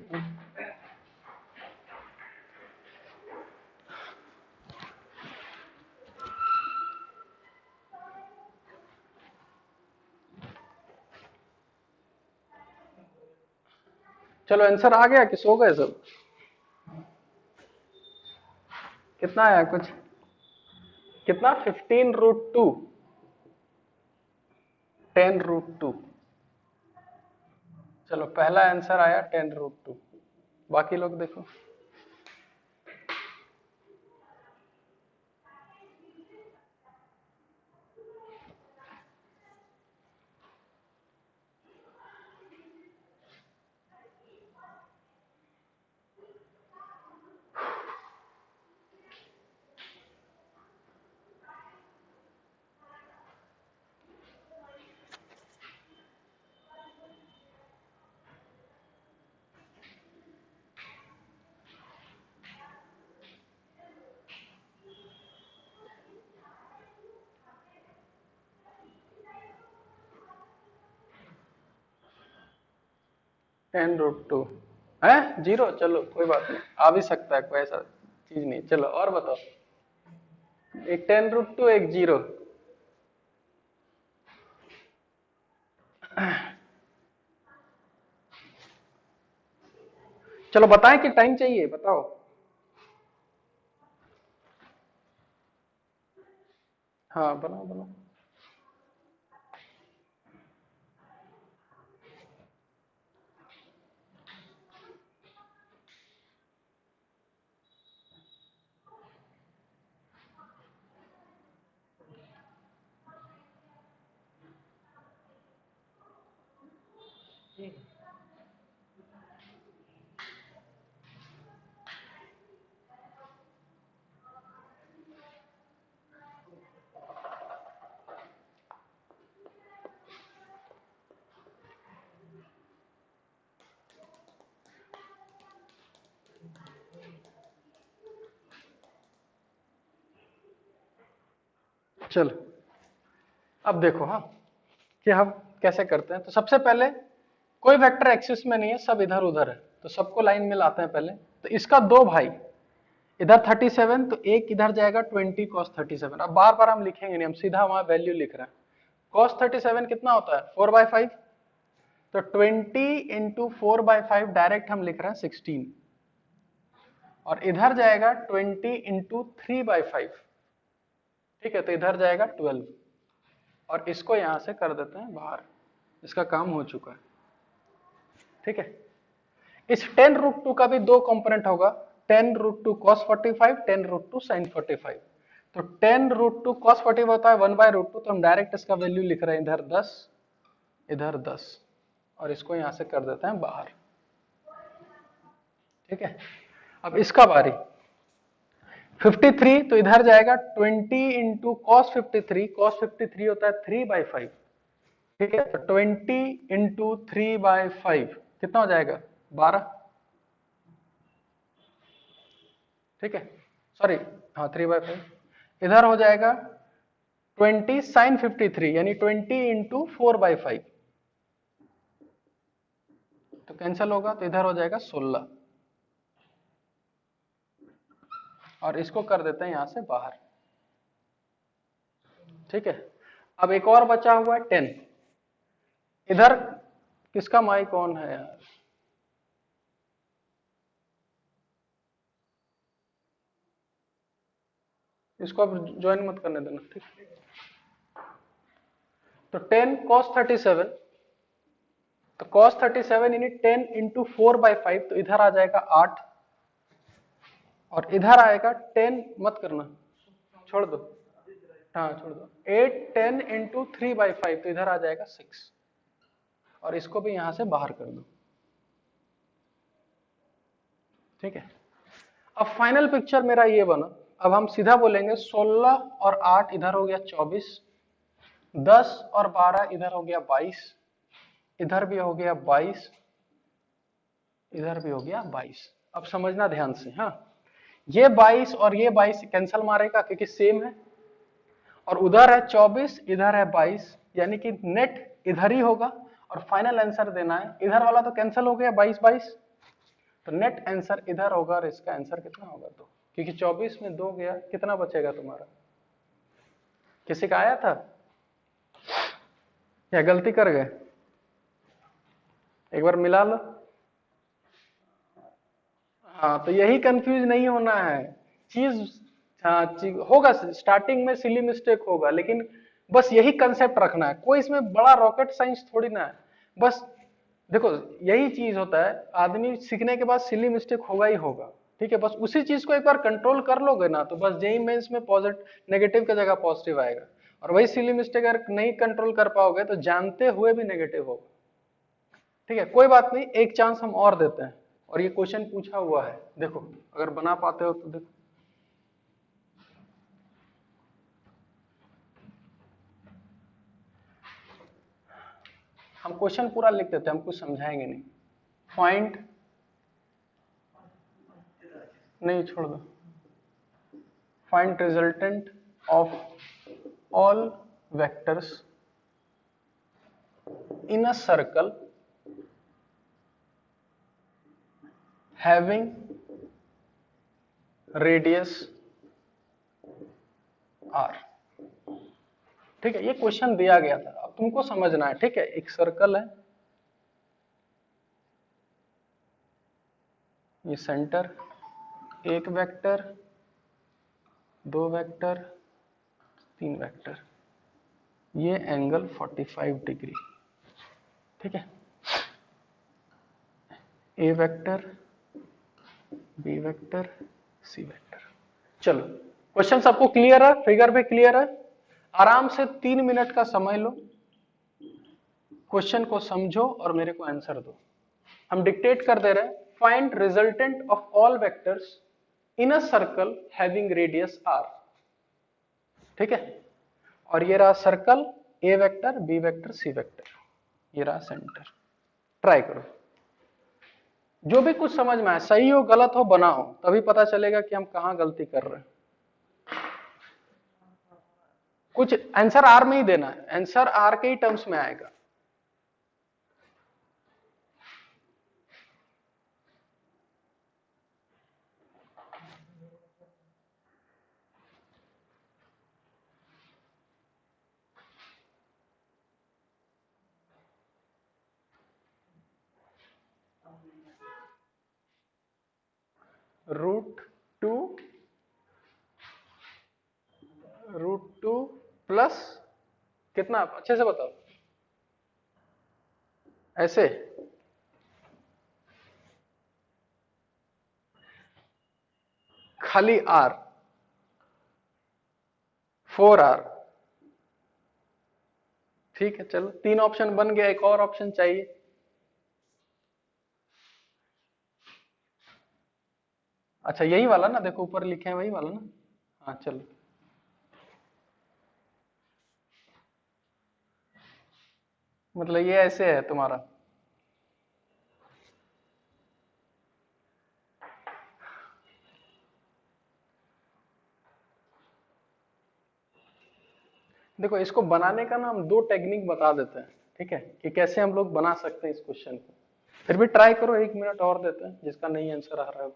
चलो आंसर आ गया कि सो गए सब? कितना आया कुछ? कितना? 15√2, 10√2। चलो पहला आंसर आया 10√2, बाकी लोग देखो। टेन रूट टू है 0। चलो कोई बात नहीं, आ भी सकता है, कोई ऐसा चीज नहीं। चलो और बताओ। एक 10√2, एक 0। चलो बताएं कि टाइम चाहिए, बताओ। हाँ बनाओ बनाओ। चलो अब देखो हाँ कि हम कैसे करते हैं। तो सबसे पहले कोई वेक्टर एक्सिस में नहीं है, सब इधर उधर है, तो सबको लाइन में लाते हैं पहले। तो इसका दो भाई इधर 37, तो एक इधर जाएगा 20 cos 37। अब बार बार हम लिखेंगे नहीं, हम सीधा वहां वैल्यू लिख रहे हैं। cos 37 कितना होता है? 4/5। तो 20 इंटू 4/5 डायरेक्ट हम लिख रहे हैं 16, और इधर जाएगा 20 इंटू 3/5। ठीक है, तो इधर जाएगा 12, और इसको यहां से कर देते हैं बाहर। इसका काम हो चुका है। ठीक है, इस 10√2 का भी दो कंपोनेंट होगा, 10√2 cos 45, 10√2 sin 45। तो 10√2 cos 45 होता है 1/√2, तो हम डायरेक्ट इसका वैल्यू लिख रहे हैं इधर 10, इधर 10, और इसको यहां से कर देते हैं बाहर। ठीक है, अब इसका बारी 53 तो इधर जाएगा 20 इंटू कॉस 53, कॉस 53 होता है 3/5, ठीक है। तो 20 इंटू 3/5 कितना हो जाएगा 12, ठीक है, सॉरी, हाँ 3/5। इधर हो जाएगा 20 साइन 53 यानी 20 इंटू 4/5, तो कैंसिल होगा, तो इधर हो जाएगा 16, और इसको कर देते हैं यहां से बाहर, ठीक है। अब एक और बचा हुआ है 10, इधर किसका माइक ऑन है यार, इसको अब ज्वाइन मत करने देना, ठीक। तो 10 cos 37, तो cos 37 यानी 10 इंटू 4/5, तो इधर आ जाएगा 8, और इधर आएगा 10 मत करना, छोड़ दो, हाँ छोड़ दो, 8 10 इंटू 3/5, तो इधर आ जाएगा 6, और इसको भी यहां से बाहर कर दो, ठीक है। अब फाइनल पिक्चर मेरा ये बना, अब हम सीधा बोलेंगे 16 और 8 इधर हो गया 24, 10 और 12 इधर हो गया 22, इधर भी हो गया 22, इधर भी हो गया 22। अब समझना ध्यान से, हाँ, ये 22 और ये 22 कैंसल मारेगा क्योंकि सेम है, और उधर है 24, इधर है 22, यानी कि नेट इधर ही होगा, और फाइनल आंसर देना है, इधर वाला तो कैंसिल हो गया 22 22, तो नेट आंसर इधर होगा, और इसका आंसर कितना होगा 2, क्योंकि 24 में 2 गया, कितना बचेगा तुम्हारा, किसी का आया था या गलती कर गए, एक बार मिला लो। हाँ, तो यही कंफ्यूज नहीं होना है, चीज, हाँ चीज होगा, स्टार्टिंग में सिली मिस्टेक होगा, लेकिन बस यही कंसेप्ट रखना है, कोई इसमें बड़ा रॉकेट साइंस थोड़ी ना है, बस देखो यही चीज होता है, आदमी सीखने के बाद सिली मिस्टेक होगा ही होगा, ठीक है, बस उसी चीज को एक बार कंट्रोल कर लोगे ना, तो बस जेईई मेंस में पॉजिटिव नेगेटिव की जगह पॉजिटिव आएगा, और वही सिली मिस्टेक अगर नहीं कंट्रोल कर पाओगे तो जानते हुए भी नेगेटिव होगा, ठीक है। कोई बात नहीं, एक चांस हम और देते हैं, और ये क्वेश्चन पूछा हुआ है, देखो अगर बना पाते हो तो देखो, हम क्वेश्चन पूरा लिख देते हैं, हम कुछ समझाएंगे नहीं, पॉइंट नहीं, छोड़ दो, find resultant of all vectors in a circle having radius r, ठीक है, ये क्वेश्चन दिया गया था, अब तुमको समझना है, ठीक है। एक सर्कल है, ये सेंटर, एक वेक्टर, दो वेक्टर, तीन वेक्टर, ये एंगल 45 डिग्री, ठीक है, ए vector, B vector, C vector. चलो क्वेश्चन सबको क्लियर है, फिगर पे क्लियर है, आराम से 3 मिनट का समय लो, क्वेश्चन को समझो और मेरे को आंसर दो। हम डिक्टेट कर दे रहे हैं, find resultant of all vectors in a circle having radius r, ठीक है, और ये रहा सर्कल, ए vector, B vector, C vector, ये रहा सेंटर। ट्राई करो, जो भी कुछ समझ में आए, सही हो गलत हो बनाओ, तभी पता चलेगा कि हम कहां गलती कर रहे हैं। कुछ आंसर आर में ही देना है, आंसर आर के ही टर्म्स में आएगा। √2 √2 प्लस कितना, अच्छे से बताओ, ऐसे खाली r, 4r, ठीक है। चलो 3 ऑप्शन बन गया, एक और ऑप्शन चाहिए, अच्छा यही वाला ना, देखो ऊपर लिखे हैं वही वाला ना। हाँ चलो, मतलब ये ऐसे है तुम्हारा। देखो इसको बनाने का ना हम दो टेक्निक बता देते हैं, ठीक है, कि कैसे हम लोग बना सकते हैं इस क्वेश्चन को। फिर भी ट्राई करो, 1 मिनट और देते हैं, जिसका नहीं आंसर आ रहा है।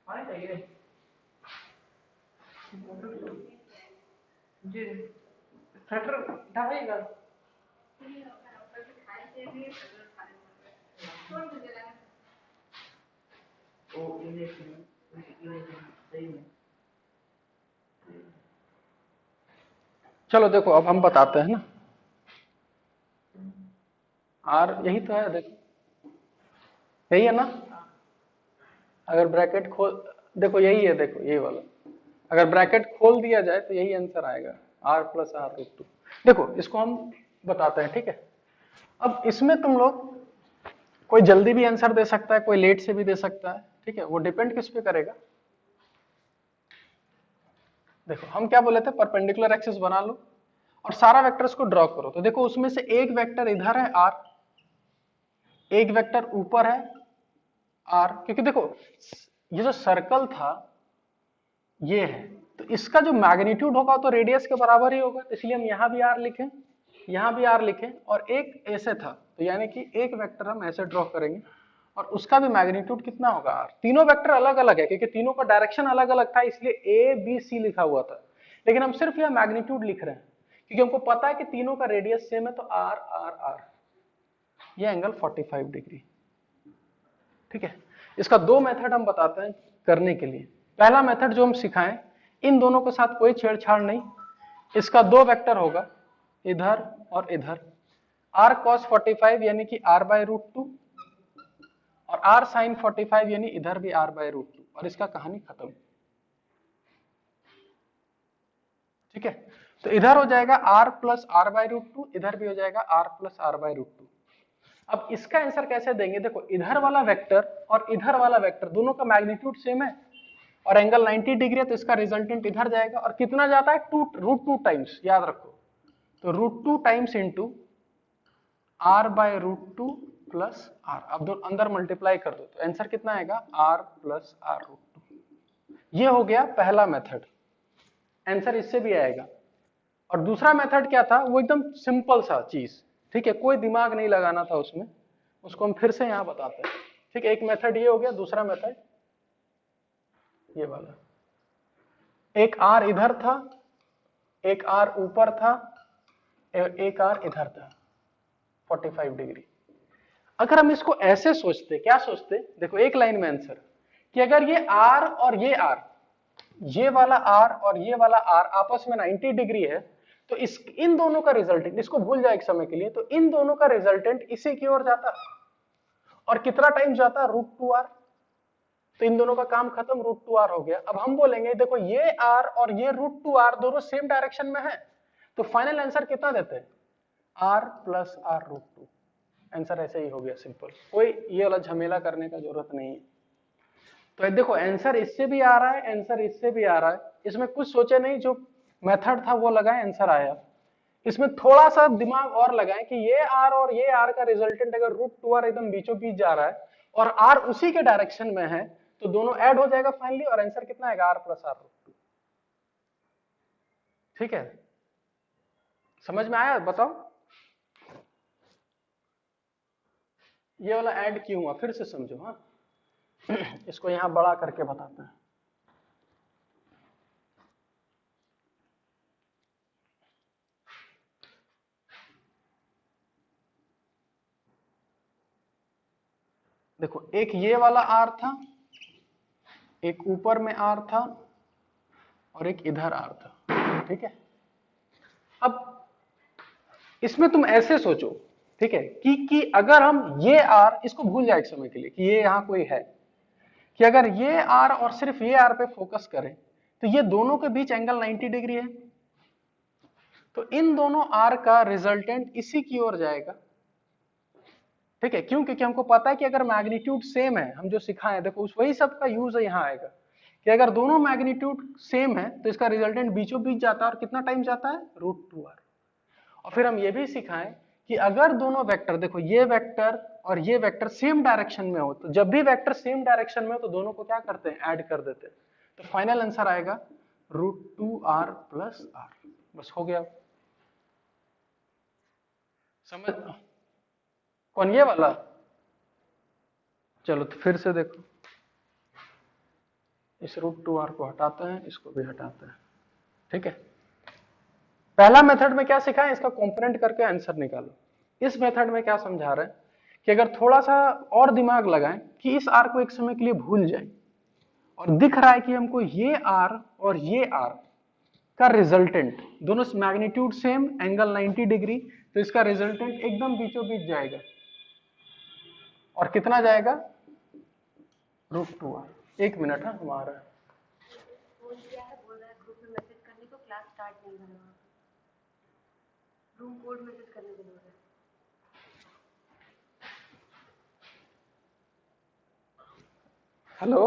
पानी चाहिए जी, स्वेटर ढाइएगा। ओ सही में। चलो देखो अब हम बताते हैं ना, आर यही तो है, देखो यही है ना। अगर ब्रैकेट खोल, देखो यही है, देखो यही वाला, अगर ब्रैकेट खोल दिया जाए तो यही आंसर आएगा, r plus R root two. देखो इसको हम बताते हैं, ठीक है। अब इसमें तुम लोग, कोई जल्दी भी आंसर दे सकता है, कोई लेट से भी दे सकता है, ठीक है, वो डिपेंड किस पे करेगा। देखो हम क्या बोले थे, परपेंडिकुलर एक्सिस बना लो और सारा वेक्टर्स को ड्रॉ करो। तो देखो उसमें से एक वेक्टर इधर है r, एक वेक्टर ऊपर है r, क्योंकि देखो ये जो सर्कल था ये है, तो इसका जो मैग्नीट्यूड होगा तो रेडियस के बराबर ही होगा, तो इसलिए हम यहाँ भी r लिखें, यहाँ भी r लिखें, और एक ऐसे था, तो यानी कि एक वेक्टर हम ऐसे ड्रॉ करेंगे और उसका भी मैग्नीट्यूड कितना होगा r। तीनों वेक्टर अलग अलग है क्योंकि तीनों का डायरेक्शन अलग अलग था, इसलिए a b c लिखा हुआ था, लेकिन हम सिर्फ यह मैग्नीट्यूड लिख रहे हैं क्योंकि हमको पता है कि तीनों का रेडियस सेम है, तो r r r, ये एंगल 45 डिग्री, ठीक है। इसका दो मेथड हम बताते हैं करने के लिए। पहला मेथड जो हम सिखाएं, इन दोनों के साथ कोई छेड़छाड़ नहीं, इसका दो वेक्टर होगा, इधर और इधर, r cos 45 यानी कि r बाय रूट टू, और r sin 45 यानी इधर भी r बाय रूट टू, और इसका कहानी खत्म, ठीक है। तो इधर हो जाएगा r plus R by root two, इधर भी हो जाएगा r plus R by root two. अब इसका आंसर कैसे देंगे, देखो इधर वाला वेक्टर और इधर वाला वेक्टर दोनों का मैग्नीट्यूड सेम है और एंगल 90 डिग्री है, तो इसका रिजल्टेंट इधर जाएगा, और कितना जाता है, रूट टू टाइम्स, याद रखो, तो root two times into R by root two plus R. अब दो अंदर मल्टीप्लाई कर दो तो आंसर कितना आएगा, R plus R root two. ये हो गया पहला मेथड, आंसर इससे भी आएगा। और दूसरा मेथड क्या था, वो एकदम सिंपल सा चीज, ठीक है, कोई दिमाग नहीं लगाना था उसमें, उसको हम फिर से यहाँ बताते हैं, ठीक है। एक मेथड ये हो गया, दूसरा मेथड ये वाला, एक आर इधर था, एक आर ऊपर था, एक आर इधर था 45 डिग्री। अगर हम इसको ऐसे सोचते, क्या सोचते, देखो एक लाइन में आंसर, कि अगर ये आर और ये आर, ये वाला आर और ये वाला आर आपस में 90 डिग्री है, तो इस इन दोनों का रिजल्टेंट, इसको भूल जाए एक समय के लिए, तो इन दोनों का रिजल्टेंट इसी की ओर जाता, और कितना टाइम जाता, रूट टू आर, तो इन दोनों का काम खत्म, रूट टू आर हो गया। अब हम बोलेंगे देखो ये आर और ये रूट टू आर दोनों सेम डायरेक्शन में है, तो फाइनल आंसर कितना देते हैं, R plus R root two. Answer ऐसे ही हो गया, सिंपल, कोई ये वाला झमेला करने का जरूरत नहीं है। तो देखो आंसर इससे भी आ रहा है, आंसर इससे भी आ रहा है, इसमें कुछ सोचे नहीं, जो मेथड था वो लगाए, आंसर आया। इसमें थोड़ा सा दिमाग और लगाएं कि ये आर और ये आर का रिजल्टेंट अगर रूट टू आर एकदम बीचों बीच जा रहा है और आर उसी के डायरेक्शन में है, तो दोनों ऐड हो जाएगा फाइनली, और आंसर कितना आएगा, R plus R root two. ठीक है, समझ में आया? बताओ ये वाला ऐड क्यों हुआ, फिर से समझो। हाँ इसको यहां बड़ा करके बताते हैं। देखो एक ये वाला आर था, एक ऊपर में आर था और एक इधर आर था, ठीक है। अब इसमें तुम ऐसे सोचो, ठीक है, कि अगर हम ये आर, इसको भूल जाए एक समय के लिए कि ये यहां कोई है, कि अगर ये आर और सिर्फ ये आर पे फोकस करें तो ये दोनों के बीच एंगल 90 डिग्री है, तो इन दोनों आर का रिजल्टेंट इसी की ओर जाएगा, ठीक है। क्यों? क्योंकि हमको पता है कि अगर मैग्नीट्यूड सेम है, हम जो सिखाए देखो उस वही सब का यूज यहां आएगा कि अगर दोनों मैग्नीट्यूड सेम है तो इसका रिजल्टेंट बीचों बीच जाता है, और कितना टाइम जाता है, √2r। और फिर हम ये भी सिखाएं कि अगर दोनों वेक्टर, देखो ये वेक्टर और ये वेक्टर सेम डायरेक्शन में हो, तो जब भी वेक्टर सेम डायरेक्शन में हो तो दोनों को क्या करते हैं, ऐड कर देते हैं, तो फाइनल आंसर आएगा √2r + r। बस हो गया। समझ? कौन? ये वाला? चलो तो फिर से देखो, इस √2r को हटाते हैं, इसको भी हटाते हैं, ठीक है। पहला मेथड में क्या सिखाएं, इसका कंपोनेंट करके आंसर निकालो। इस मेथड में क्या समझा रहे हैं कि अगर थोड़ा सा और दिमाग लगाएं कि इस आर को एक समय के लिए भूल जाएं, और दिख रहा है कि हमको ये आर और ये आर का रिजल्टेंट दोनों मैग्नीट्यूड सेम, एंगल 90 डिग्री, तो इसका रिजल्टेंट एकदम बीचों बीच जाएगा, और कितना जाएगा, √2r। एक मिनट है हमारा, बोल रहा है ग्रुप में मैसेज करने को, क्लास स्टार्ट नहीं कर रहा, रूम कोड मैसेज करने को बोल रहा है। हेलो।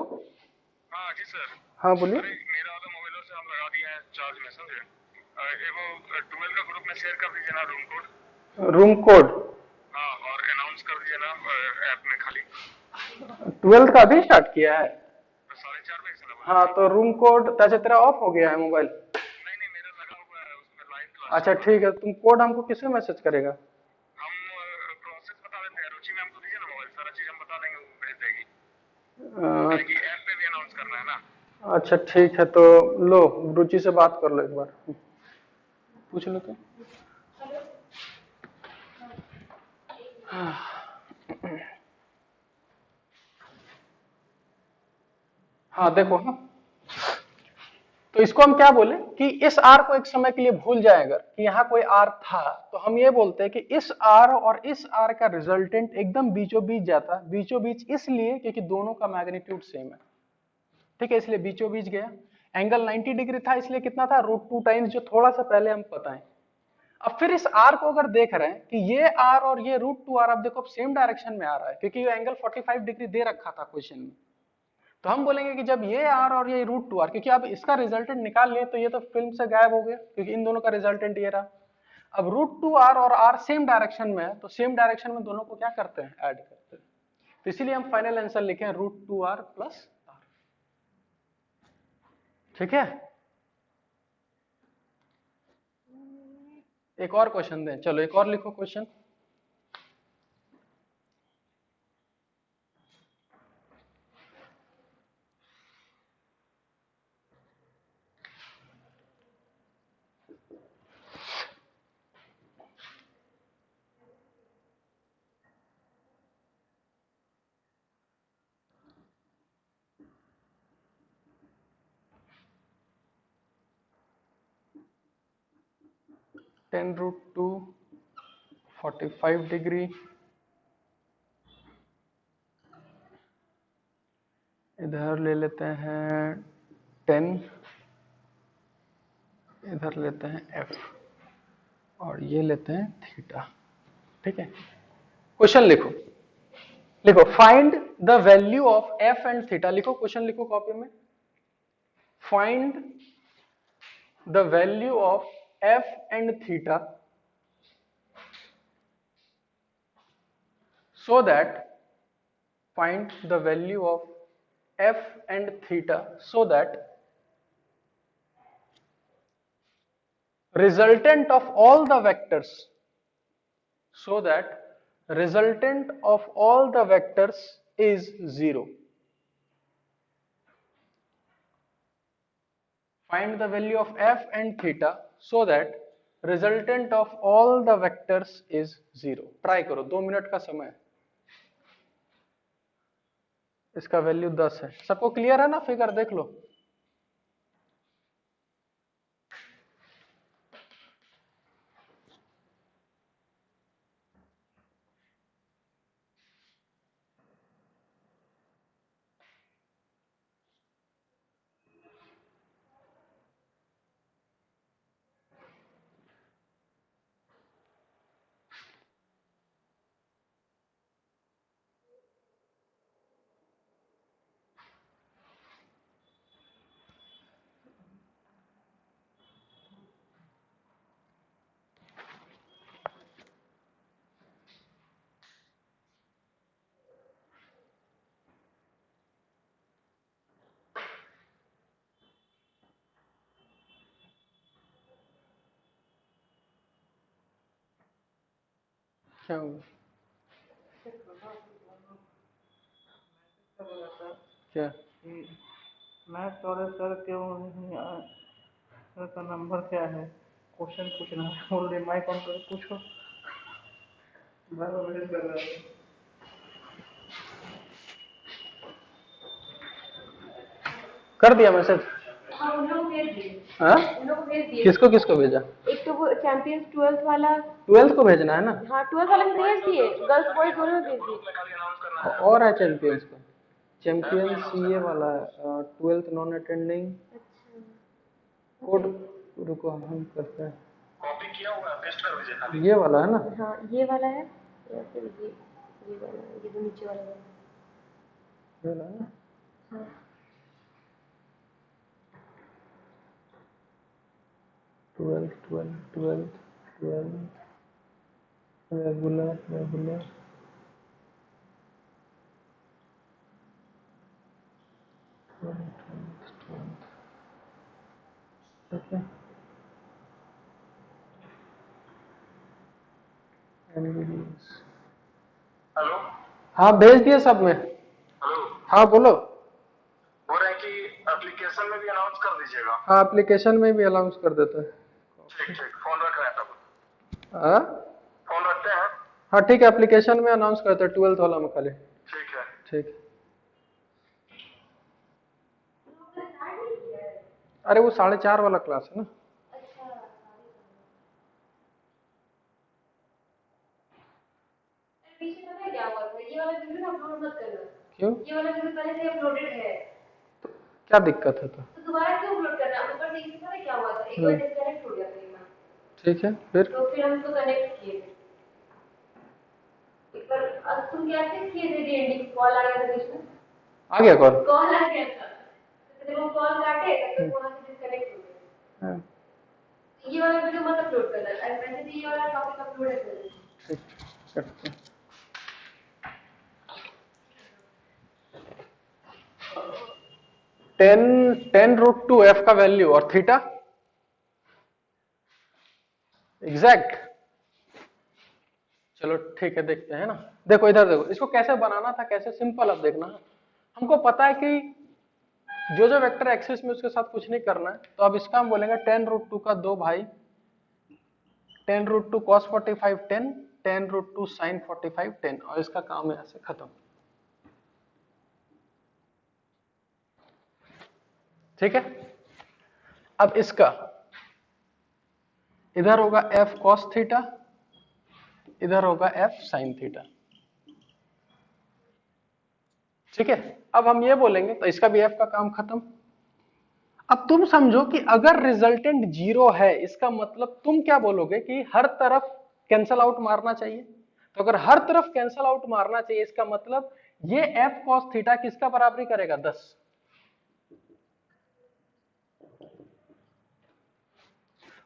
हाँ जी सर। हाँ बोलिए। अरे मेरा वाला मोबाइलों से हम लगा दिए हैं चार्ज में, समझे? वो 12 का ग्रुप में शेयर कर दीजिए ना रूम कोड। Room code? हाँ, और अनाउंस कर दीजिए ना ऐप में खाली। 12 का अभी स्टार्ट किया है? तो 4:30 बजे से लगा। हाँ तो रूम कोड, अच्छा तेरा ऑफ हो गया है मोबाइल? नहीं नहीं, मेरा लगा हुआ है, उसमें लाइव क्लास। अच्छा ठीक है, तुम कोड हमको किसमें मैसेज करेगा? हम प्रोसेस बता देते हैं, रुचि मैम को दीजिए ना मोबाइल, सारा चीज हम बता देंगे, वो भेज देगी। क्योंकि ऐप पे भी अनाउंस करना है ना। अच्छा ठीक है, तो लो रुचि से बात कर लो एक बार, पूछ लो तो। हाँ देखो, हाँ तो इसको हम क्या बोले कि इस आर को एक समय के लिए भूल जाए, अगर कि यहाँ कोई आर था, तो हम ये बोलते हैं कि इस आर और इस आर का रिजल्टेंट एकदम बीचों बीच जाता है। बीचों बीच इसलिए क्योंकि दोनों का मैग्नीट्यूड सेम है, ठीक है, इसलिए बीचों बीच गया। एंगल 90 डिग्री था, इसलिए कितना था, √2 टाइम्स, जो थोड़ा सा पहले हम बताएं। अब फिर इस आर को अगर देख रहे हैं कि ये आर और ये √2r, अब देखो सेम डायरेक्शन में आ रहा है क्योंकि ये एंगल 45 डिग्री दे रखा था क्वेश्चन में, तो हम बोलेंगे कि जब ये आर और ये √2r, क्योंकि अब इसका रिजल्टेंट निकाल लिए तो ये तो फिल्म से गायब हो गया क्योंकि इन दोनों का रिजल्टेंट ये रहा। अब √2r और r सेम डायरेक्शन में है, तो सेम डायरेक्शन में दोनों को क्या करते हैं, ऐड करते हैं, तो इसीलिए हम फाइनल आंसर लिखे हैं √2r + r, ठीक है। एक और क्वेश्चन दें, चलो एक और लिखो क्वेश्चन। टेन √2 45 डिग्री, इधर ले लेते हैं 10, इधर लेते हैं f, और ये लेते हैं थीटा, ठीक है। क्वेश्चन लिखो, लिखो find the value of f and theta, लिखो क्वेश्चन, लिखो कॉपी में, find the value of f and theta so that, find the value of f and theta so that resultant of all the vectors, so that resultant of all the vectors is 0. Find the value of f and theta so that resultant of all the vectors is 0. Try करो, 2 minute का समय है। इसका value 10 है। सबको clear है ना? Figure देख लो। क्या हुआ? क्या? मैथ वाले सर क्यों नहीं आए? सर का नंबर क्या है? क्वेश्चन पूछना है। बोल रहे माइक ऑन करके पूछो। बार-बार मैसेज कर रहा है। कर दिया मैसेज? हाँ, उन लोग भेज दिए। हाँ? उन लोग भेज दिए। किसको किसको भेजा? एक तो वो चैंपियंस 12th वाला। 12th को भेजना है ना? हाँ, 12th वाला में भेज दिए, गर्ल्स बॉयज दोनों में भेज दिए। और है चैंपियंस का। चैंपियंस ये वाला है, 12th नॉन अटेंडिंग कोड। रुको हम करते हैं। कॉपी किया हुआ है, पेस्ट कर दीजिए खाली। ये वाला है ना? हाँ, ये वाला है या फिर ये वाला, ये जो नीचे वाला है। ये वाला है ना? हाँ। 12 रेगुलर रेगुलर ठीक है। हेलो हाँ, भेज दिए सब में। हेलो, हाँ बोलो। बोल रहे हैं कि एप्लीकेशन में भी अनाउंस कर दीजिएगा। हाँ, एप्लीकेशन में भी अनाउंस कर देते हैं। ठीक ठीक, फोन रख रहे हैं तब। हाँ फोन रखते हैं। हाँ ठीक है, एप्लीकेशन में अनाउंस करते हैं 12th वाला में खाली। ठीक है। ठीक। अरे वो 4:30 वाला क्लास है ना। पीछे पता है क्या हुआ था? ये वाला वीडियो ना अपलोड मत करना। क्यों? ये वाला वीडियो पहले से अपलोडेड है। क्या दिक्कत है? तो दोबारा क्यों अपलोड करना? ऊपर से इससे पता है क्या हुआ था? एक बार डिस्कनेक्ट हो गया था ये ना। ठीक है, फिर तो फिर हम इसको कनेक्ट किए थे। एक बार अब तुम कैसे किए थे? एंडिंग कॉल आ गया था बीच में। आ गया कॉल? कॉल आ गया था। तो जब हम कॉल काटे तब वहां से डिस्कनेक्ट हो गया। हाँ। ये वाला वीडियो मत अपलोड करना। एंड वैसे भी ये वाला टॉपिक अपलोड है पहले। ठीक, करते हैं। 10√2 f का वैल्यू और थीटा एग्जैक्ट। चलो ठीक है, देखते हैं ना। देखो इधर देखो, इसको कैसे बनाना था, कैसे सिंपल। अब देखना, हमको पता है कि जो जो वेक्टर एक्सिस में उसके साथ कुछ नहीं करना है, तो अब इसका हम बोलेंगे 10√2 का 2 भाई 10√2 cos 45 10 10√2 sin 45 10 और इसका काम यहाँ से खत्म। ठीक है। अब इसका इधर होगा f cos थीटा, इधर होगा f sin थीटा। ठीक है। अब हम ये बोलेंगे तो इसका भी f का काम खत्म। अब तुम समझो कि अगर रिजल्टेंट 0 है, इसका मतलब तुम क्या बोलोगे कि हर तरफ कैंसल आउट मारना चाहिए। तो अगर हर तरफ कैंसल आउट मारना चाहिए, इसका मतलब ये f cos थीटा किसका बराबरी करेगा? 10।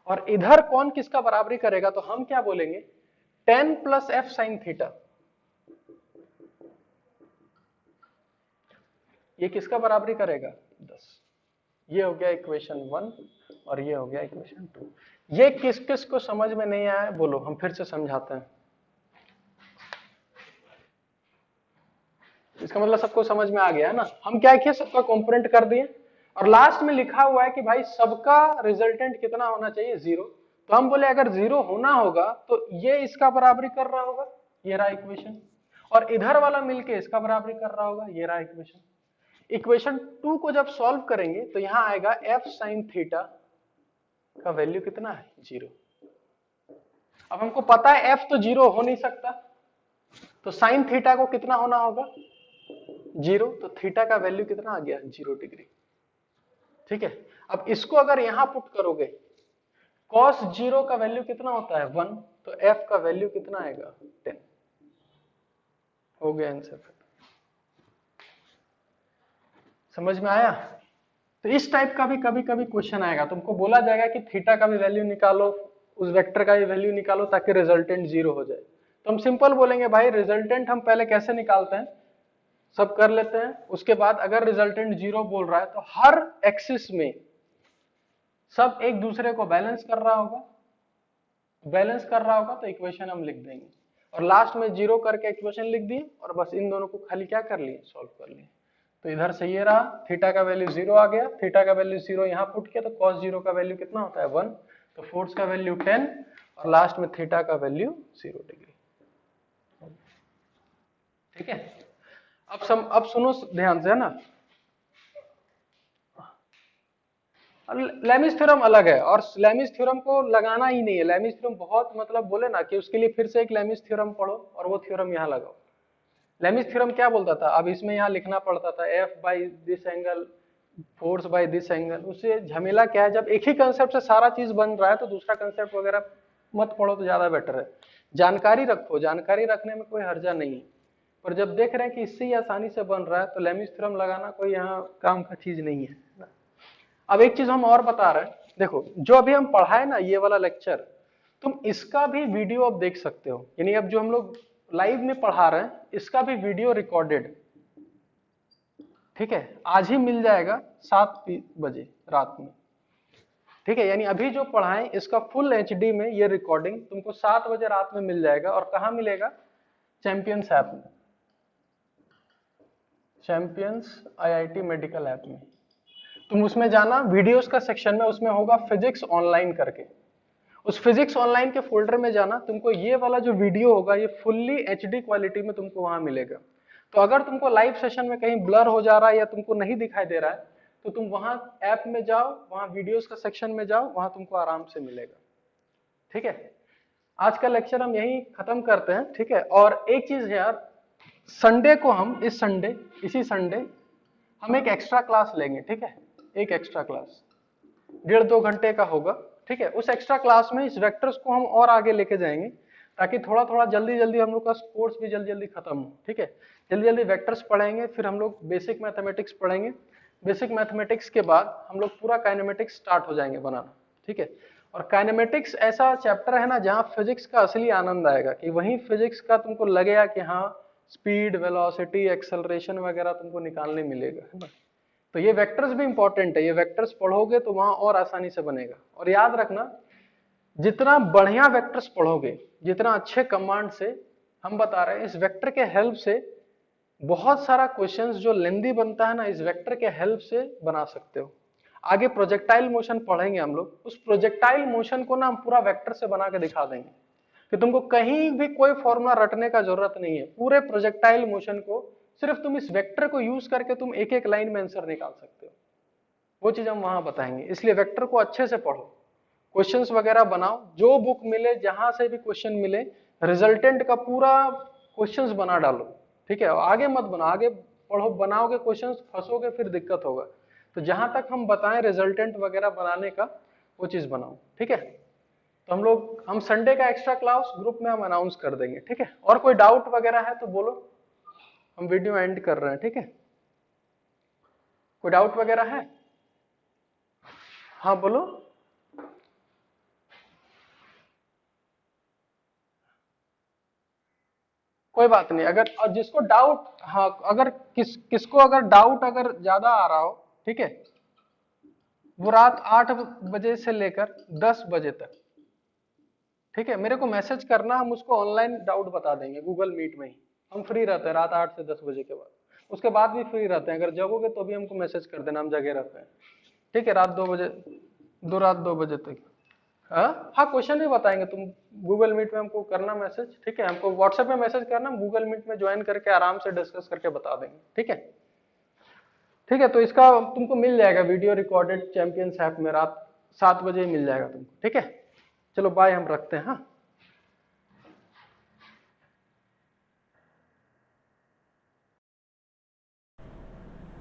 और इधर कौन किसका बराबरी करेगा? तो हम क्या बोलेंगे? 10 प्लस f sin थीटा। ये किसका बराबरी करेगा? 10। ये हो गया इक्वेशन 1 और ये हो गया इक्वेशन 2। ये किस किस को समझ में नहीं आया बोलो, हम फिर से समझाते हैं। इसका मतलब सबको समझ में आ गया है ना। हम क्या किए, सबका कंपोनेंट कर दिए और लास्ट में लिखा हुआ है कि भाई सबका रिजल्टेंट कितना होना चाहिए, 0। तो हम बोले अगर 0 होना होगा तो ये इसका बराबरी कर रहा होगा, ये रहा इक्वेशन, और इधर वाला मिलके इसका बराबरी कर रहा होगा, ये रहा इक्वेशन। इक्वेशन 2 को जब सॉल्व करेंगे तो यहां आएगा f sin थीटा का वैल्यू कितना है, 0। अब हमको पता है f तो 0 हो नहीं सकता, तो साइन थीटा को कितना होना होगा, 0। तो थीटा का वैल्यू कितना आ गया, 0 डिग्री। ठीक है, अब इसको अगर यहां पुट करोगे, cos 0 का वैल्यू कितना होता है, 1। तो f का वैल्यू कितना आएगा, 10। हो गया आंसर। समझ में आया। तो इस टाइप का भी कभी कभी क्वेश्चन आएगा, तुमको बोला जाएगा कि थीटा का भी वैल्यू निकालो, उस वेक्टर का भी वैल्यू निकालो ताकि रिजल्टेंट 0 हो जाए। तो हम सिंपल बोलेंगे भाई रिजल्टेंट हम पहले कैसे निकालते हैं, सब कर लेते हैं, उसके बाद अगर रिजल्टेंट 0 बोल रहा है तो हर एक्सिस में सब एक दूसरे को बैलेंस कर रहा होगा, बैलेंस कर रहा होगा तो इक्वेशन हम लिख देंगे और लास्ट में 0 करके इक्वेशन लिख दिए और बस इन दोनों को खाली क्या कर लिए, सॉल्व कर लिए। तो इधर से ये रहा, थीटा का वैल्यू 0 आ गया, थीटा का वैल्यू 0 यहां पुट किया तो cos 0 का वैल्यू कितना होता है, 1। तो फोर्स का वैल्यू 10 और लास्ट में थीटा का वैल्यू 0 डिग्री। ठीक है, अब सुनो ध्यान से, है ना। लेमिस थ्योरम अलग है और लेमिस थ्योरम को लगाना ही नहीं है। लेमिस थ्योरम बहुत मतलब बोले ना कि उसके लिए फिर से एक लेमिस थ्योरम पढ़ो और वो थ्योरम यहाँ लगाओ। लेमिस थ्योरम क्या बोलता था, अब इसमें यहाँ लिखना पड़ता था F by this angle, force by this angle. उससे झमेला क्या है, जब एक ही कंसेप्ट से सारा चीज बन रहा है तो दूसरा कंसेप्ट वगैरह मत पढ़ो तो ज्यादा बेटर है। जानकारी रखो, जानकारी रखने में कोई हर्जा नहीं है, पर जब देख रहे हैं कि इससे ही आसानी से बन रहा है तो लेमिस थ्योरम लगाना कोई यहाँ काम का चीज नहीं है। अब एक चीज हम और बता रहे हैं, देखो जो अभी हम पढ़ाए ना ये वाला लेक्चर, तुम इसका भी वीडियो अब देख सकते हो। यानी अब जो हम लोग लाइव में पढ़ा रहे हैं इसका भी वीडियो रिकॉर्डेड, ठीक है, आज ही मिल जाएगा 7 बजे रात में। ठीक है, यानी अभी जो पढ़ाएं इसका फुल HD में ये रिकॉर्डिंग तुमको 7 बजे रात में मिल जाएगा। और कहाँ मिलेगा, चैंपियंस ऐप में, चैंपियंस IIT मेडिकल ऐप में। तुम उसमें जाना, वीडियोस का सेक्शन में उसमें होगा फिजिक्स ऑनलाइन करके, उस फिजिक्स ऑनलाइन के फोल्डर में जाना, तुमको ये वाला जो वीडियो होगा ये फुल्ली HD क्वालिटी में तुमको वहां मिलेगा। तो अगर तुमको लाइव सेशन में कहीं ब्लर हो जा रहा है या तुमको नहीं दिखाई दे रहा है तो तुम वहां ऐप में जाओ, वहां वीडियोस का सेक्शन में जाओ, वहां तुमको आराम से मिलेगा। ठीक है, आज का लेक्चर हम यही खत्म करते हैं। ठीक है, और एक चीज है यार, संडे को हम इसी संडे हम एक एक्स्ट्रा क्लास लेंगे। ठीक है, एक एक्स्ट्रा क्लास 1.5-2 घंटे का होगा। ठीक है, उस एक्स्ट्रा क्लास में इस वेक्टर्स को हम और आगे लेके जाएंगे ताकि थोड़ा थोड़ा जल्दी जल्दी हम लोग का कोर्स भी जल्दी जल्दी खत्म हो। ठीक है, जल्दी जल्दी वेक्टर्स पढ़ेंगे, फिर हम लोग बेसिक मैथमेटिक्स पढ़ेंगे। बेसिक मैथमेटिक्स के बाद हम लोग पूरा काइनेमेटिक्स स्टार्ट हो जाएंगे बनाना। ठीक है, और काइनेमेटिक्स ऐसा चैप्टर है ना जहाँ फिजिक्स का असली आनंद आएगा, कि वहीं फिजिक्स का तुमको लगेगा कि हाँ स्पीड, वेलोसिटी, एक्सेलरेशन वगैरह तुमको निकालने मिलेगा, है ना। तो ये वेक्टर्स भी इंपॉर्टेंट है, ये वेक्टर्स पढ़ोगे तो वहां और आसानी से बनेगा। और याद रखना, जितना बढ़िया वेक्टर्स पढ़ोगे, जितना अच्छे कमांड से, हम बता रहे हैं इस वेक्टर के हेल्प से बहुत सारा क्वेश्चंस जो लेंदी बनता है ना, इस वेक्टर के हेल्प से बना सकते हो। आगे प्रोजेक्टाइल मोशन पढ़ेंगे हम लोग, उस प्रोजेक्टाइल मोशन को ना हम पूरा वेक्टर से बना के दिखा देंगे कि तुमको कहीं भी कोई फॉर्मूला रटने का जरूरत नहीं है। पूरे प्रोजेक्टाइल मोशन को सिर्फ तुम इस वेक्टर को यूज करके तुम एक एक लाइन में आंसर निकाल सकते हो, वो चीज हम वहां बताएंगे। इसलिए वेक्टर को अच्छे से पढ़ो, क्वेश्चंस वगैरह बनाओ, जो बुक मिले जहां से भी क्वेश्चन मिले रिजल्टेंट का पूरा क्वेश्चंस बना डालो। ठीक है, आगे मत बनाओ, आगे पढ़ो, बनाओगे क्वेश्चंस फंसोगे फिर दिक्कत होगा। तो जहां तक हम बताएं रिजल्टेंट वगैरह बनाने का, वो चीज बनाओ। ठीक है, तो हम संडे का एक्स्ट्रा क्लास ग्रुप में हम अनाउंस कर देंगे। ठीक है, और कोई डाउट वगैरह है तो बोलो, हम वीडियो एंड कर रहे हैं। ठीक है, कोई डाउट वगैरह है, हाँ बोलो। कोई बात नहीं, अगर और जिसको डाउट, हाँ अगर किसको अगर डाउट अगर ज्यादा आ रहा हो, ठीक है, वो रात 8 बजे से लेकर 10 बजे तक, ठीक है। मेरे को मैसेज करना, हम उसको ऑनलाइन डाउट बता देंगे गूगल मीट में ही। हम फ्री रहते हैं रात 8 से 10 बजे के बाद, उसके बाद भी फ्री रहते हैं। अगर जगोगे तो भी हमको मैसेज कर देना, हम जगे रहते हैं, ठीक है। रात 2 बजे, रात 2 बजे तक। हाँ, क्वेश्चन भी बताएंगे। तुम गूगल मीट में हमको करना मैसेज, ठीक है। हमको व्हाट्सएप में मैसेज करना, हम गूगल मीट में ज्वाइन करके आराम से डिस्कस करके बता देंगे, ठीक है। ठीक है, तो इसका तुमको मिल जाएगा वीडियो रिकॉर्डेड चैंपियंस ऐप में, रात 7 बजे ही मिल जाएगा तुमको, ठीक है। चलो बाय, हम रखते हैं। हाँ।